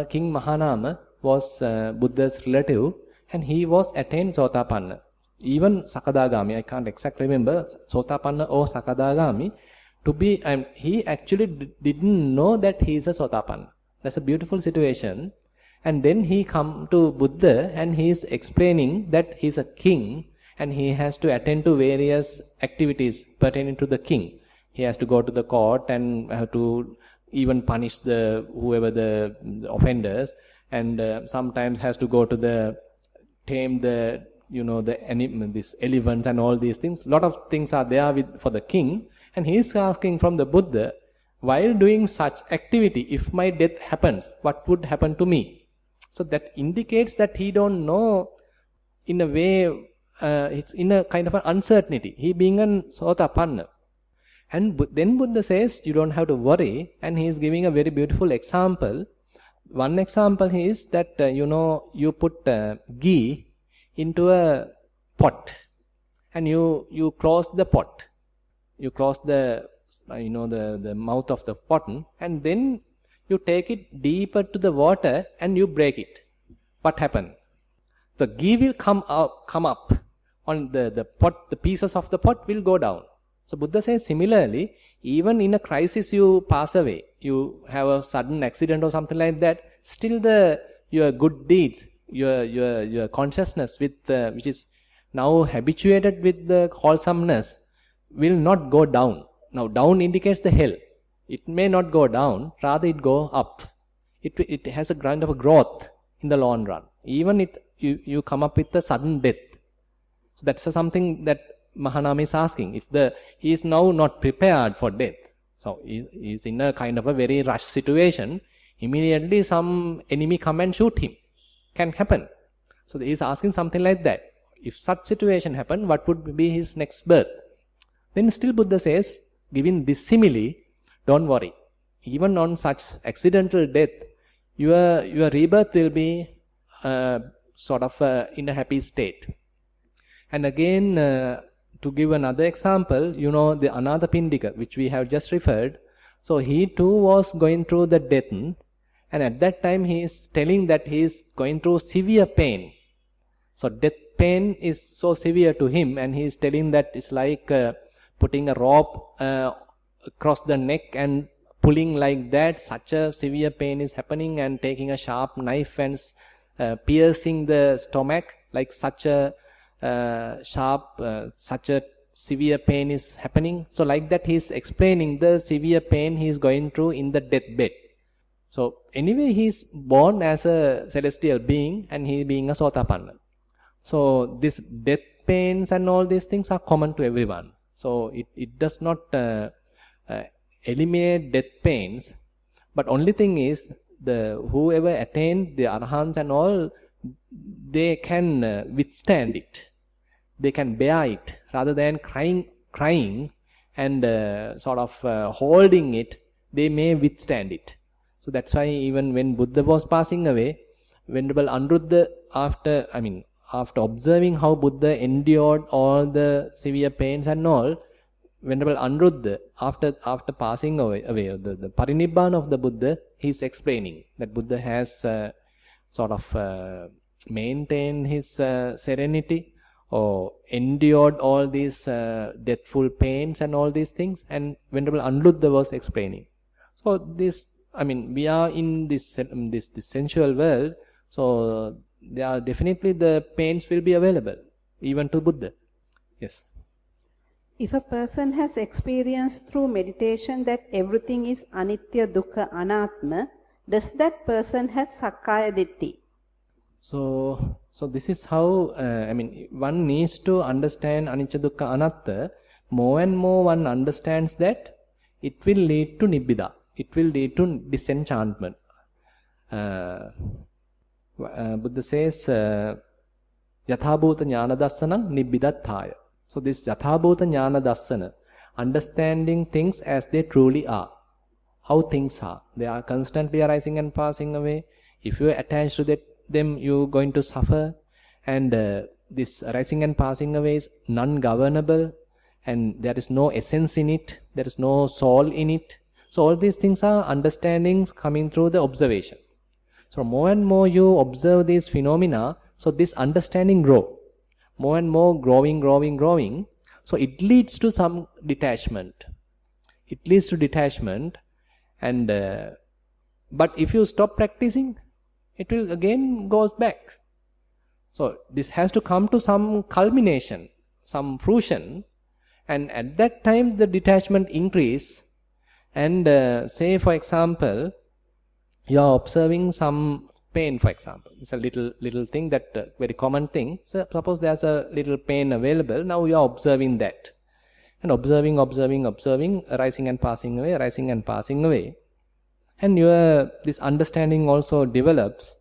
King Mahanama was Buddha's relative, and he was attained Sotapanna. Even Sakadagami, I can't exactly remember, Sotapanna or Sakadagami, he actually didn't know that he is a Sotapanna. That's a beautiful situation. And then he come to Buddha and he is explaining that he is a king, and he has to attend to various activities pertaining to the king. He has to go to the court and have to even punish whoever the offenders, and sometimes has to go to tame these elephants and all these things. Lot of things are there for the king, and he is asking from the Buddha, while doing such activity, if my death happens, what would happen to me? So that indicates that he don't know, in a way. It's in a kind of an uncertainty, he being an Sotapanna. And then Buddha says you don't have to worry, and he is giving a very beautiful example. One example is that you put ghee into a pot, and you close the pot. You close the the mouth of the pot, and then you take it deeper to the water and you break it. What happened? The ghee will come up on the pot. The pieces of the pot will go down. So Buddha says similarly, even in a crisis you pass away, you have a sudden accident or something like that, still your good deeds, your consciousness which is now habituated with the wholesomeness will not go down. Now down indicates the hell. It may not go down, rather it go up. It has a kind of a growth in the long run. Even you come up with a sudden death. So that's something that Mahanama is asking. If he is now not prepared for death, so he is in a kind of a very rush situation, immediately some enemy come and shoot him. Can happen. So he is asking something like that. If such situation happen, what would be his next birth? Then still Buddha says, giving this simile, don't worry. Even on such accidental death, your rebirth will be sort of in a happy state. And again, to give another example, the Anathapindika, which we have just referred. So he too was going through the death, and at that time he is telling that he is going through severe pain. So death pain is so severe to him, and he is telling that it's like putting a rope across the neck and pulling like that. Such a severe pain is happening, and taking a sharp knife and piercing the stomach, like such a such a severe pain is happening. So like that he is explaining the severe pain he is going through in the deathbed. So anyway, he is born as a celestial being, and he being a Sotapanna. So this death pains and all these things are common to everyone. So it does not eliminate death pains, but only thing is whoever attained the Arahants and all, they can withstand it. They can bear it rather than crying and sort of holding it. They may withstand it. So that's why even when Buddha was passing away, Venerable Anuruddha, after observing how Buddha endured all the severe pains and all, Venerable Anuruddha, after passing away, the Parinibbana of the Buddha, he is explaining that Buddha has sort of maintained his serenity, or endured all these deathful pains and all these things, and Venerable Anuruddha was explaining. So we are in this sensual world, so there are definitely the pains will be available even to Buddha. Yes. If a person has experienced through meditation that everything is anitya, dukkha, anatma, does that person has sakkaya ditthi? So this is how one needs to understand anicca, dukkha, anatta. More and more one understands that it will lead to nibbida. It will lead to disenchantment. Buddha says, Yathabhuta Jnana Dassanam Nibbidathaya. So this Yathabhuta Jnana Dassana, understanding things as they truly are, how things are. They are constantly arising and passing away. If you are attached to them, you are going to suffer. And this arising and passing away is non-governable, and there is no essence in it, there is no soul in it. So all these things are understandings coming through the observation. So more and more you observe these phenomena, so this understanding grow. More and more growing. So it leads to some detachment. It leads to detachment, and but if you stop practicing, it will again goes back. So this has to come to some culmination, some fruition, and at that time the detachment increase. And say for example, you are observing some pain, for example. It's a little thing, that very common thing. So suppose there's a little pain available. Now you are observing that, and observing, arising and passing away. And this understanding also develops,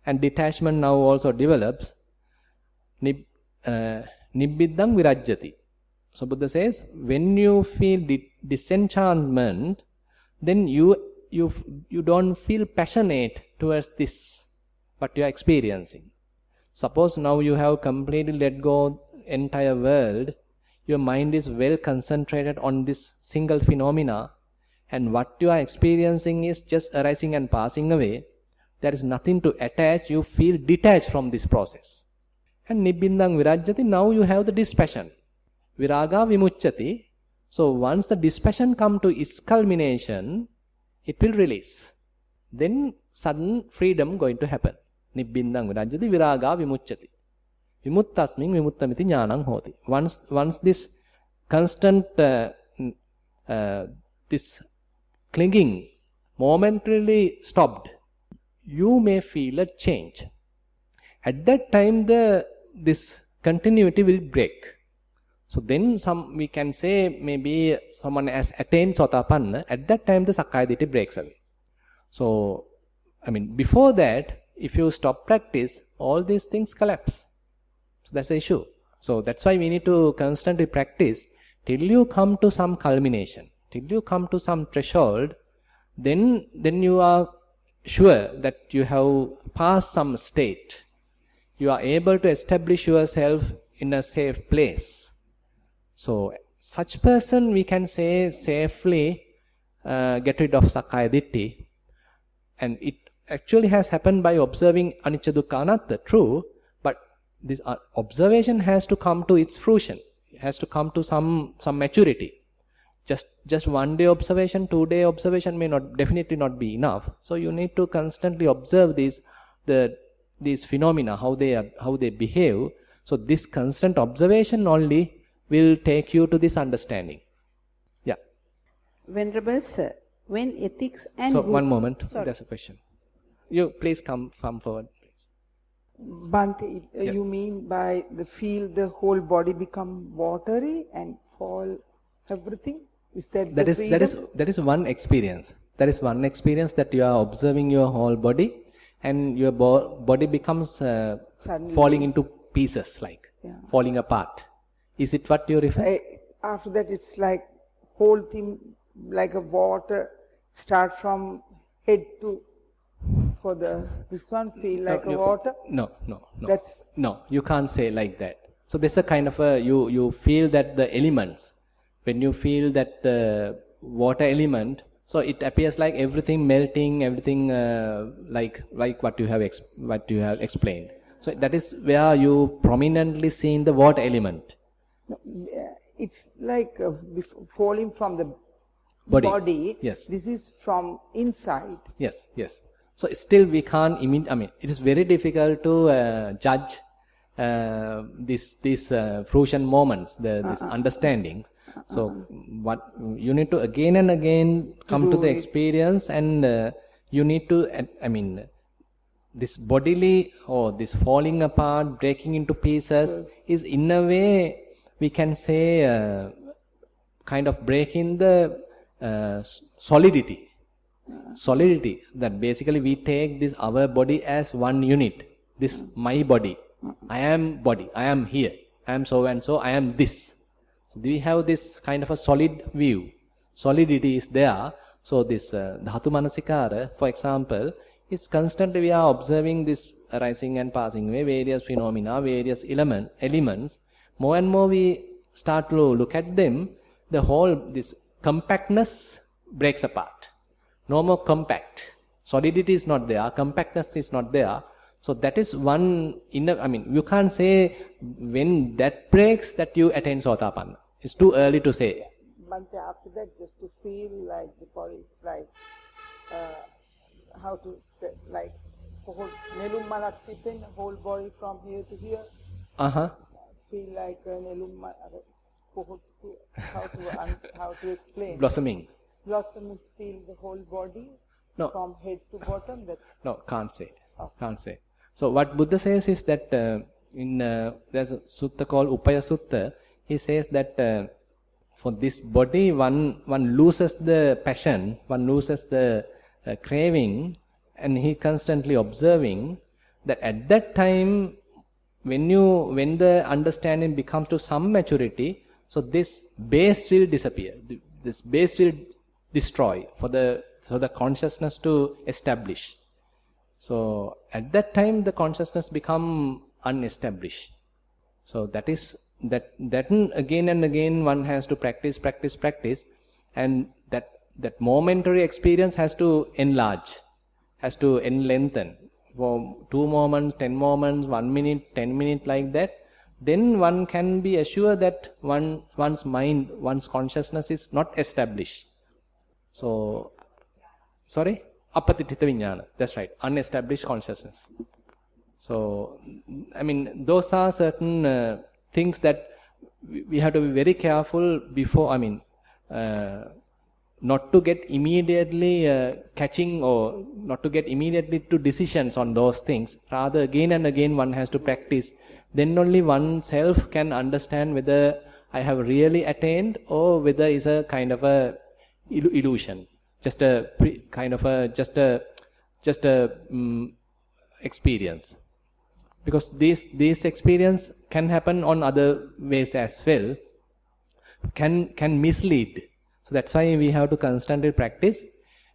and detachment now also develops. Nibbiddham virajjati. So Buddha says, when you feel disenchantment, then you don't feel passionate towards this, what you are experiencing. Suppose now you have completely let go entire world, your mind is well concentrated on this single phenomena, and what you are experiencing is just arising and passing away. There is nothing to attach, you feel detached from this process. And nibbindang virajyati, now you have the dispassion. Viraga vimuchyati. So once the dispassion come to its culmination, it will release. Then sudden freedom going to happen. Nibbindang virajyati viraga vimuchyati. Vimuttasming vimuttamiti jnanam hoti. Once this constant this clinging momentarily stopped, you may feel a change. At that time this continuity will break. So then we can say maybe someone has attained Sotapanna, at that time the Sakkaya Ditthi breaks away. So, before that, if you stop practice, all these things collapse. So that's the issue. So that's why we need to constantly practice till you come to some culmination, till you come to some threshold, then you are sure that you have passed some state. You are able to establish yourself in a safe place. So such person, we can say, safely get rid of Sakkaya Ditthi. And it actually has happened by observing Anicca Dukkha Anatta, true, but this observation has to come to its fruition. It has to come to some maturity. Just 1 day observation, 2 day observation may definitely not be enough. So you need to constantly observe these phenomena, how they behave. So this constant observation only will take you to this understanding. Yeah. Venerable Sir, when ethics and... So one moment, there's a question. You please come forward. Bhante, Yeah. You mean by the whole body become watery and fall everything? Is that the freedom? That is one experience. That is one experience, that you are observing your whole body and your body becomes falling into pieces, falling apart. Is it what you refer? After that, it's like whole thing, like a water, start from head to, this one feel like a water? No. No, you can't say like that. So there's a kind of you feel that the elements, when you feel that the water element, so it appears like everything melting, everything like what you have explained. So that is where you prominently see the water element. It's like falling from the body. Yes. This is from inside. Yes. So still we can't it is very difficult to judge these fruition moments, these understandings. So what you need to again and again come to the experience, and you need to this bodily or this falling apart, breaking into pieces is in a way, we can say, kind of breaking the solidity, that basically we take this our body as one unit. This my body, I am here, I am so and so, I am this. So we have this kind of a solid view, solidity is there. So this Dhatu Manasikara, for example, is constantly we are observing this arising and passing away, various phenomena, various elements. More and more we start to look at them, the whole, this compactness breaks apart. No more compact. Solidity is not there, compactness is not there. So that is one inner, you can't say when that breaks that you attain Sotapanna. It's too early to say. But after that, just to feel like the body, it's like, how to, like, Nelum Malat Pippen, whole body from here to here. Feel like Nelum how to explain? Blossoming, feel the whole body from head to bottom. No, can't say. Can't say. So what Buddha says is that there's a sutta called Upaya Sutta. He says that for this body, one loses the passion, one loses the craving, and he constantly observing that at that time, when the understanding becomes to some maturity, so this base will disappear. this base will destroy for the consciousness to establish. So at that time the consciousness become unestablished. So that again and again one has to practice, and that momentary experience has to enlarge, has to lengthen for 2 moments, 10 moments, 1 minute, 10 minutes, like that. Then one can be assured that one's mind, one's consciousness is not established. So, sorry? Apatitita vijnana. That's right. Unestablished consciousness. So, I mean, those are certain things that we have to be very careful before, not to get immediately catching, or not to get immediately to decisions on those things. Rather, again and again one has to practice. Then only oneself can understand whether I have really attained or whether it's a kind of a illusion, just a experience. Because this experience can happen on other ways as well, can mislead. So that's why we have to constantly practice,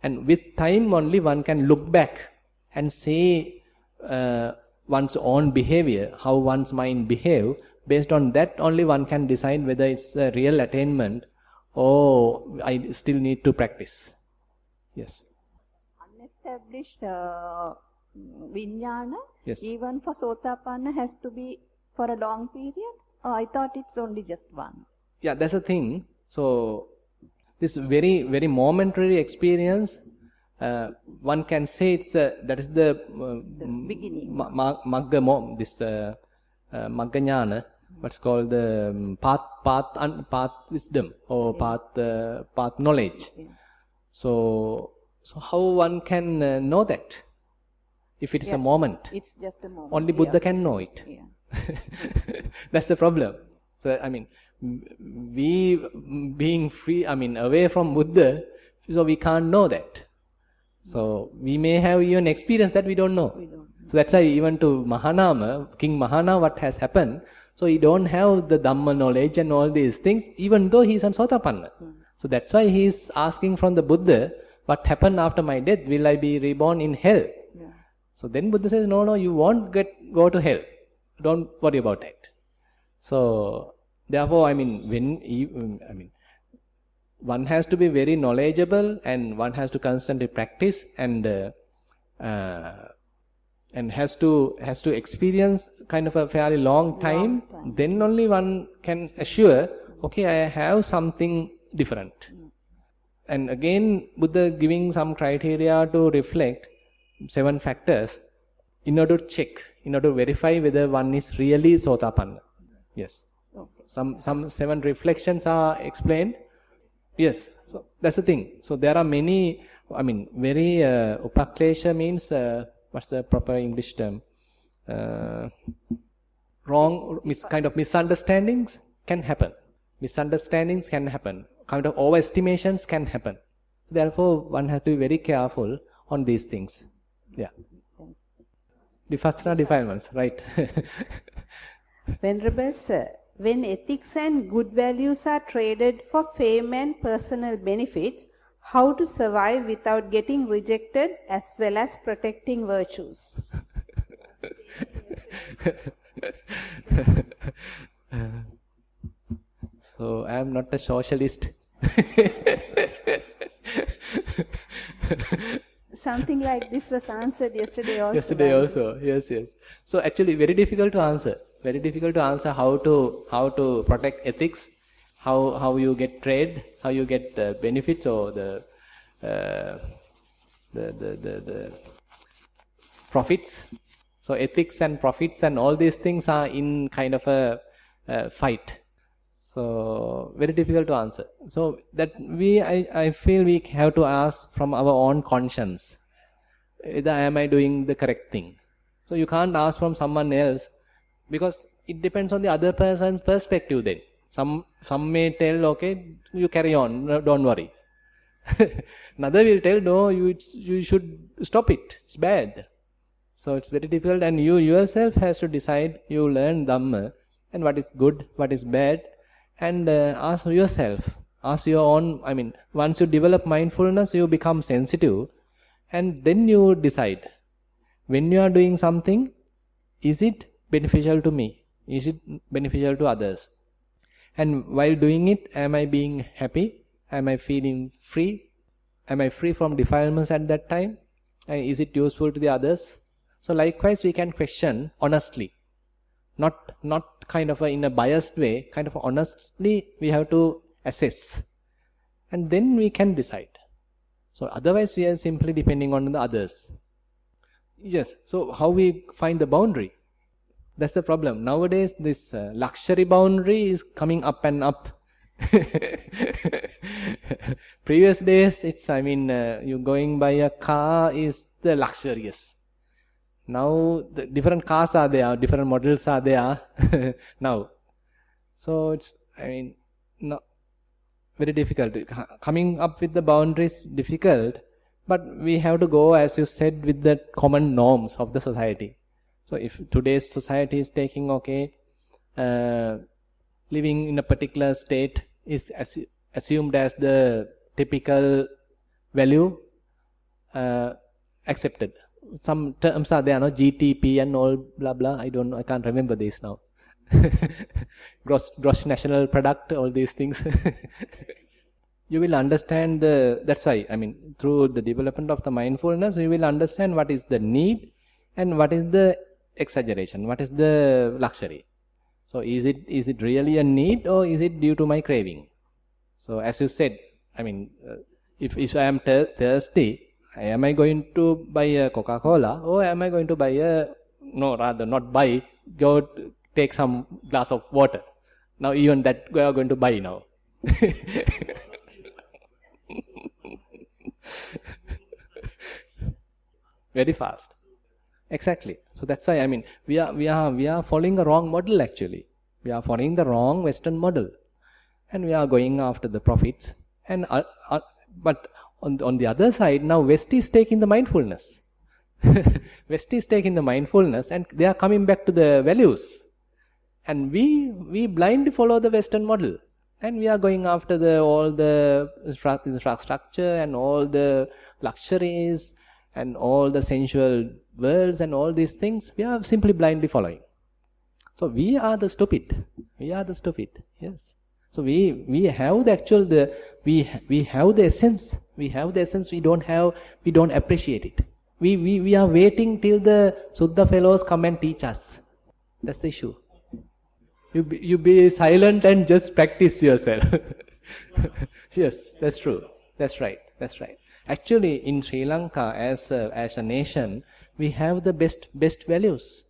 and with time only one can look back and say one's own behavior, how one's mind behave. Based on that only one can decide whether it's a real attainment or I still need to practice. Yes. Unestablished vijnana, yes, even for Sotapanna, has to be for a long period? I thought it's only just one. Yeah, that's the thing. So this very, very momentary experience, one can say it's that is the beginning. Magga, this Magga Jnana, what's called the path wisdom, or path knowledge. Yeah. So how one can know that? If it's a moment, it's just a moment. Only Buddha can know it. Yeah. That's the problem. So we being free, away from Buddha, so we can't know that. So we may have even experienced that we don't know. So that's why even to Mahanama, King Mahana, what has happened, so he don't have the Dhamma knowledge and all these things, even though he is an Sotapanna. So that's why he is asking from the Buddha, what happened after my death? Will I be reborn in hell? Yeah. So then Buddha says, no, you won't go to hell. Don't worry about it. So therefore, one has to be very knowledgeable, and one has to constantly practice, and has to experience kind of a fairly long time. Then only one can assure, okay, I have something different. And again, Buddha giving some criteria to reflect 7 factors in order to check, in order to verify whether one is really Sotapanna. Yes. Okay. Some 7 reflections are explained. Yes. So that's the thing. So there are many, very upaklesha means, what's the proper English term? Kind of misunderstandings can happen. Misunderstandings can happen. Kind of overestimations can happen. Therefore, one has to be very careful on these things. Yeah. Vipassana defilements, right? Venerable Sir, when ethics and good values are traded for fame and personal benefits, how to survive without getting rejected as well as protecting virtues? So I am not a socialist. Something like this was answered yesterday also. Yesterday also, yes. So actually very difficult to answer. Very difficult to answer how to protect ethics, how you get trade, how you get benefits, or the profits. So ethics and profits and all these things are in kind of a fight. So very difficult to answer. So that I feel we have to ask from our own conscience, whether am I doing the correct thing. So you can't ask from someone else, because it depends on the other person's perspective then. Some may tell, okay, you carry on, no, don't worry. Another will tell, no, you should stop it, it's bad. So it's very difficult, and you yourself has to decide. You learn Dhamma, and what is good, what is bad, and ask yourself, Ask your own, once you develop mindfulness, you become sensitive, and then you decide, when you are doing something, is it beneficial to me? Is it beneficial to others? And while doing it, am I being happy? Am I feeling free? Am I free from defilements at that time? And is it useful to the others? So likewise, we can question honestly. Not kind of in a biased way, kind of honestly we have to assess. And then we can decide. So otherwise we are simply depending on the others. Yes, so how we find the boundary? That's the problem. Nowadays this luxury boundary is coming up and up. Previous days it's, you going by a car is the luxurious. Now the different cars are there, different models are there now. So it's, no, very difficult. Coming up with the boundaries difficult, but we have to go, as you said, with the common norms of the society. So if today's society is taking, living in a particular state is assumed as the typical value, accepted. Some terms are there, GTP and all blah blah. I don't know. I can't remember this now. gross national product, all these things. You will understand that's why, through the development of the mindfulness, you will understand what is the need and what is the exaggeration, what is the luxury. So is it really a need, or is it due to my craving? So as you said, if I am thirsty, am I going to buy a Coca-Cola, or am I going to buy go take some glass of water? Now even that we are going to buy now. Very fast. Exactly. So that's why, we are following the wrong model actually. We are following the wrong Western model, and we are going after the profits. And but on the other side, now West is taking the mindfulness. West is taking the mindfulness, and they are coming back to the values. And we blindly follow the Western model, and we are going after all the infrastructure and all the luxuries and all the sensual worlds and all these things. We are simply blindly following. So we are the stupid. We are the stupid. Yes. So we have the actual we have the essence. We have the essence. We don't appreciate it. We are waiting till the Suddha fellows come and teach us. That's the issue. You be silent and just practice yourself. Yes, that's true. That's right. That's right. Actually, in Sri Lanka, as a nation, we have the best values.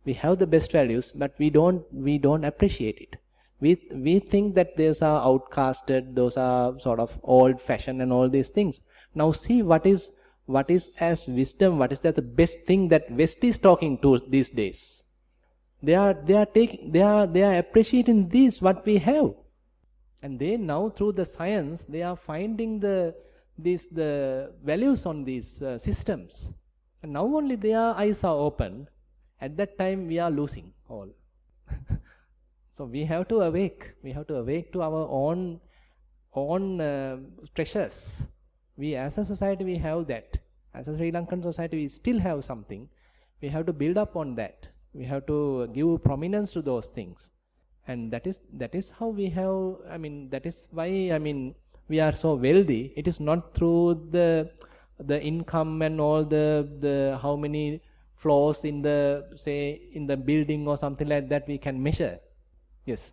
We have the best values, but we don't appreciate it. We think that those are outcasted, those are sort of old-fashioned and all these things. Now see what is as wisdom, what is that the best thing that West is talking to these days. They are appreciating this what we have, and they now through the science they are finding the values on these systems, and now only their eyes are open. At that time we are losing all. So we have to awake. We have to awake to our own treasures. We as a society we have that. As a Sri Lankan society we still have something. We have to build up on that. We have to give prominence to those things, and that is how we have. That is why we are so wealthy. It is not through the income and all the how many floors in the building or something like that we can measure. Yes.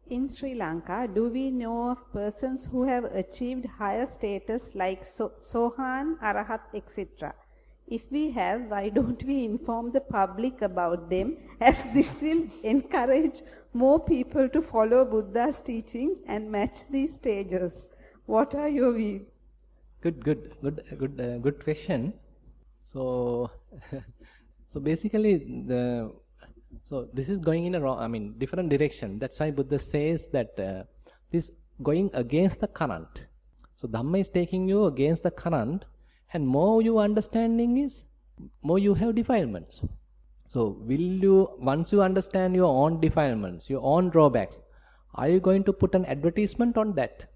In Sri Lanka, do we know of persons who have achieved higher status like Sohan, Arahat, etc.? If we have, why don't we inform the public about them, as this will encourage more people to follow Buddha's teachings and match these stages? What are your views? Good question. So basically so this is going in a wrong, different direction. That's why Buddha says that this going against the current. So Dhamma is taking you against the current, and more you understanding is, more you have defilements. So once you understand your own defilements, your own drawbacks, are you going to put an advertisement on that?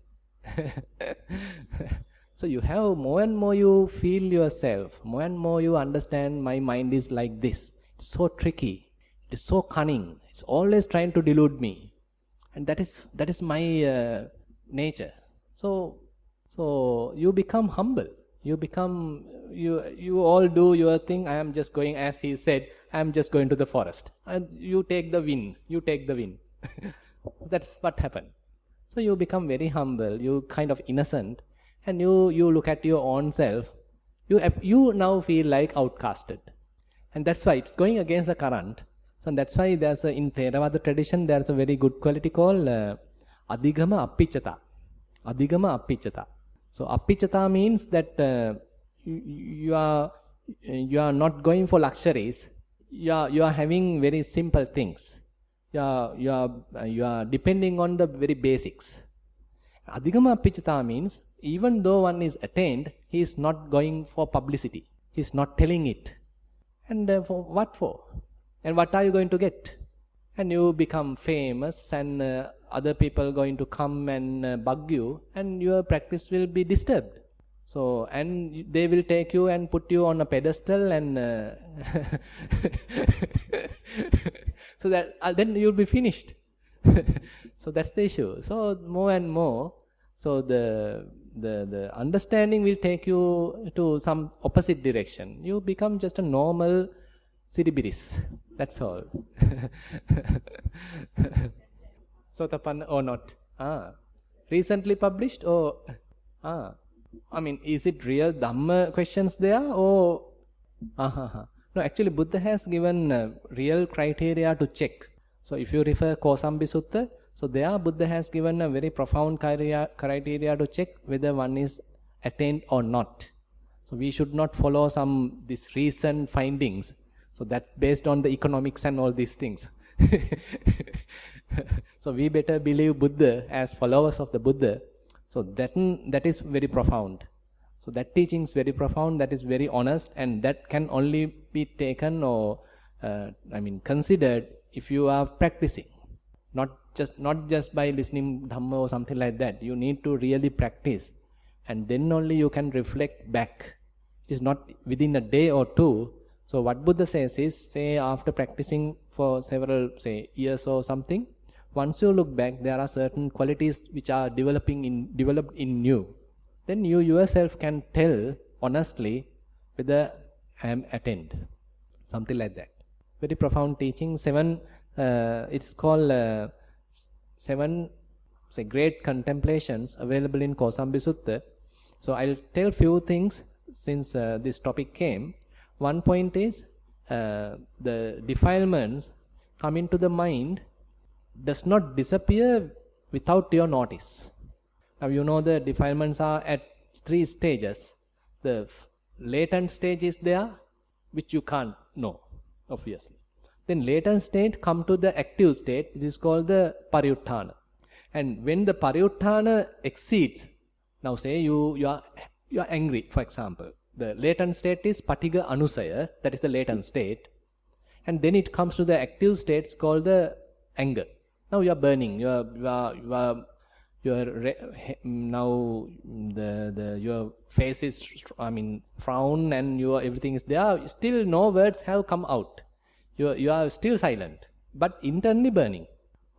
So you have more and more you feel yourself, more and more you understand my mind is like this. It's so tricky, it is so cunning, it's always trying to delude me. And that is my nature. So you become humble. You all do your thing. I am just going, as he said, I am just going to the forest. And you take the wind. That's what happened. So you become very humble, you kind of innocent, and you look at your own self. You now feel like outcasted. And that's why it's going against the current. So that's why in Theravada tradition there's a very good quality called Adhigama Appichata. Adhigama Appichata. So Appichata means that you are not going for luxuries. You are having very simple things. You are depending on the very basics. Adhigama Appichata means even though one is attained, he is not going for publicity. He is not telling it. And for what for? And what are you going to get? And you become famous, and other people going to come and bug you, and your practice will be disturbed. So, and they will take you and put you on a pedestal, and so that then you'll be finished. So that's the issue. So more and more, so the understanding will take you to some opposite direction. You become just a normal Siribiris. That's all. Sotapanna or not? Recently published or? I mean, is it real Dhamma questions there or? No, actually Buddha has given real criteria to check. So if you refer Kosambi Sutta, so there Buddha has given a very profound criteria to check whether one is attained or not. So we should not follow these recent findings. So that's based on the economics and all these things. So we better believe Buddha as followers of the Buddha. So that is very profound. So that teaching is very profound, that is very honest, and that can only be taken or considered if you are practicing. Not just by listening Dhamma or something like that. You need to really practice, and then only you can reflect back. It is not within a day or two. So what Buddha says is, say after practicing for several, years or something, once you look back, there are certain qualities which are developed in you. Then you yourself can tell honestly whether I am attained. Something like that. Very profound teaching. It's called 7 great contemplations available in Kosambi Sutta. So I'll tell few things since this topic came. One point is the defilements come into the mind does not disappear without your notice. Now you know the defilements are at 3 stages. The latent stage is there, which you can't know, obviously. Then latent state come to the active state, it is called the pariyuttana. And when the pariyuttana exceeds, now say you are angry, for example. The latent state is patigha anusaya, that is the latent state. And then it comes to the active state, it's called the anger. Now you are burning, now your face is frown, and everything is there. Still no words have come out. You are still silent, but internally burning.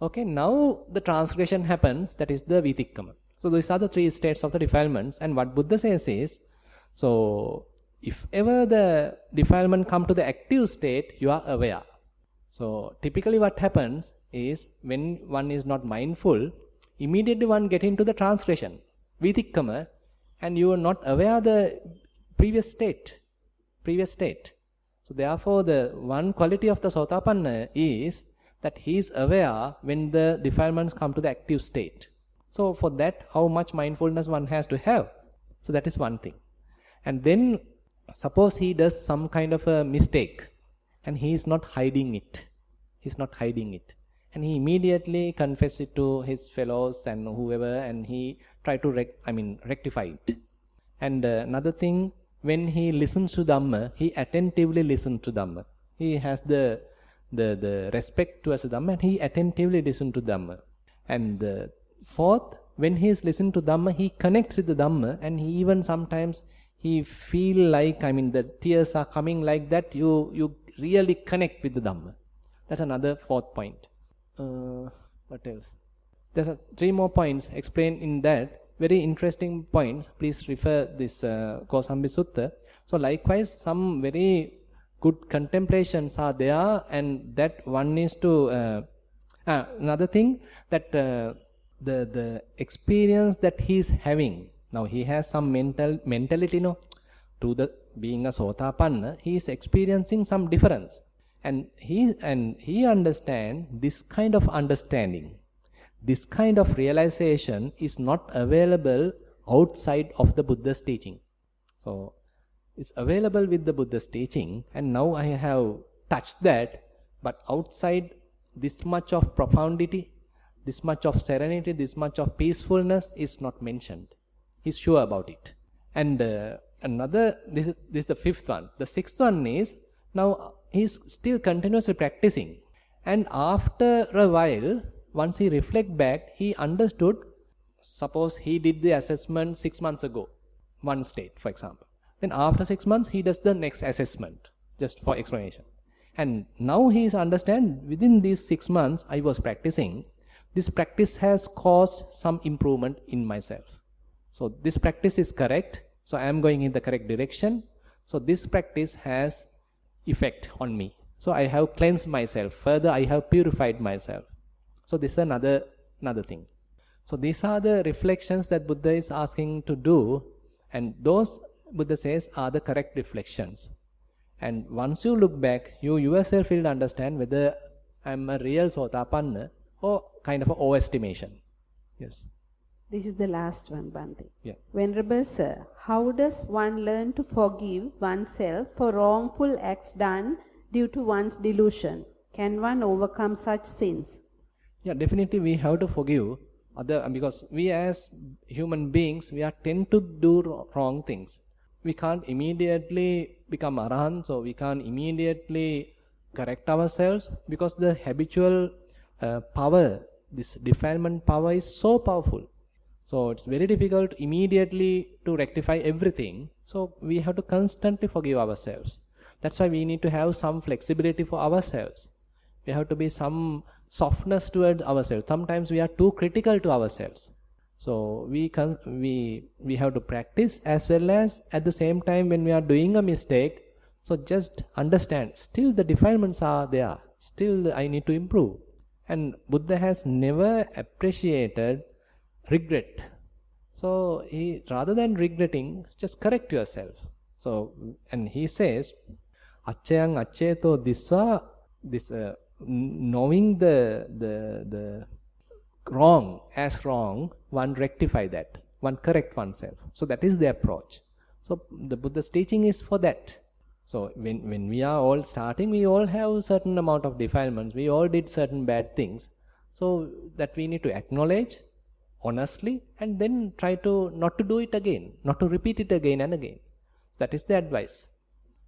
Okay, now the transgression happens, that is the vitikkama. So these are the 3 states of the defilements, and what Buddha says is, so if ever the defilement come to the active state, you are aware. So typically what happens is, when one is not mindful, immediately one get into the transgression, vitikkama, and you are not aware the previous state. So therefore the one quality of the Sotapanna is that he is aware when the defilements come to the active state. So for that, how much mindfulness one has to have. So that is one thing. And then suppose he does some kind of a mistake, and he is not hiding it. And he immediately confess it to his fellows and whoever, and he try to rectify it. And another thing, when he listens to Dhamma, he attentively listens to Dhamma. He has the respect towards Dhamma, and he attentively listens to Dhamma. And the fourth, when he is listening to Dhamma, he connects with the Dhamma, and he even sometimes he feel like, the tears are coming like that, you really connect with the Dhamma. That's another fourth point. What else? There's 3 more points explained in that. Very interesting points. Please refer this Kosambi Sutta. So likewise, some very good contemplations are there, and that one is to... another thing, that the experience that he is having, now he has some mentality, to the being a Sotapanna, he is experiencing some difference. And he understands this kind of understanding, this kind of realization is not available outside of the Buddha's teaching. So it's available with the Buddha's teaching, and now I have touched that, but outside this much of profundity, this much of serenity, this much of peacefulness is not mentioned. He's sure about it. And this is the 5th one. The 6th one is, now he's still continuously practicing, and after a while, once he reflect back, he understood, suppose he did the assessment 6 months ago, one state for example. Then after 6 months, he does the next assessment, just for explanation. And now he is understand, within these 6 months I was practicing, this practice has caused some improvement in myself. So this practice is correct, so I am going in the correct direction. So this practice has effect on me. So I have cleansed myself, further I have purified myself. So this is another thing. So these are the reflections that Buddha is asking to do, and those, Buddha says, are the correct reflections. And once you look back, you yourself will understand whether I am a real Sotapanna or kind of an overestimation. Yes. This is the last one, Bhante. Yeah. Venerable Sir, how does one learn to forgive oneself for wrongful acts done due to one's delusion? Can one overcome such sins? Yeah, definitely we have to forgive because we as human beings, we are tend to do wrong things. We can't immediately become arahant, so we can't immediately correct ourselves, because the habitual power, this defilement power is so powerful. So it's very difficult immediately to rectify everything. So we have to constantly forgive ourselves. That's why we need to have some flexibility for ourselves. We have to be some softness towards ourselves. Sometimes we are too critical to ourselves. So we have to practice, as well as at the same time when we are doing a mistake, so just understand, still the defilements are there. Still I need to improve. And Buddha has never appreciated regret. So he, rather than regretting, just correct yourself. So, and he says, Achayang acheto diswa, this knowing the wrong as wrong, one rectify that, one correct oneself. So that is the approach. So the Buddha's teaching is for that. So when we are all starting, we all have a certain amount of defilements, we all did certain bad things. So that we need to acknowledge honestly, and then try to not to do it again, not to repeat it again and again. That is the advice,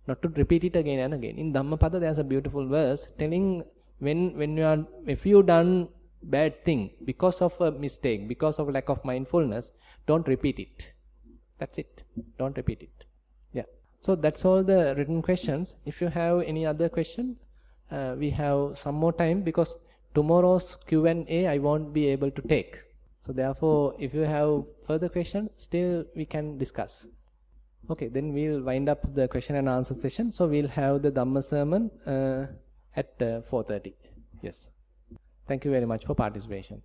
not to repeat it again and again. In Dhammapada there is a beautiful verse telling, if you done bad thing because of a mistake, because of lack of mindfulness, don't repeat it. That's it. Don't repeat it. Yeah. So that's all the written questions. If you have any other question, we have some more time, because tomorrow's Q&A I won't be able to take. So therefore, if you have further questions, still we can discuss. Okay, then we'll wind up the question and answer session. So we'll have the Dhamma sermon at 4:30. Yes. Thank you very much for participation.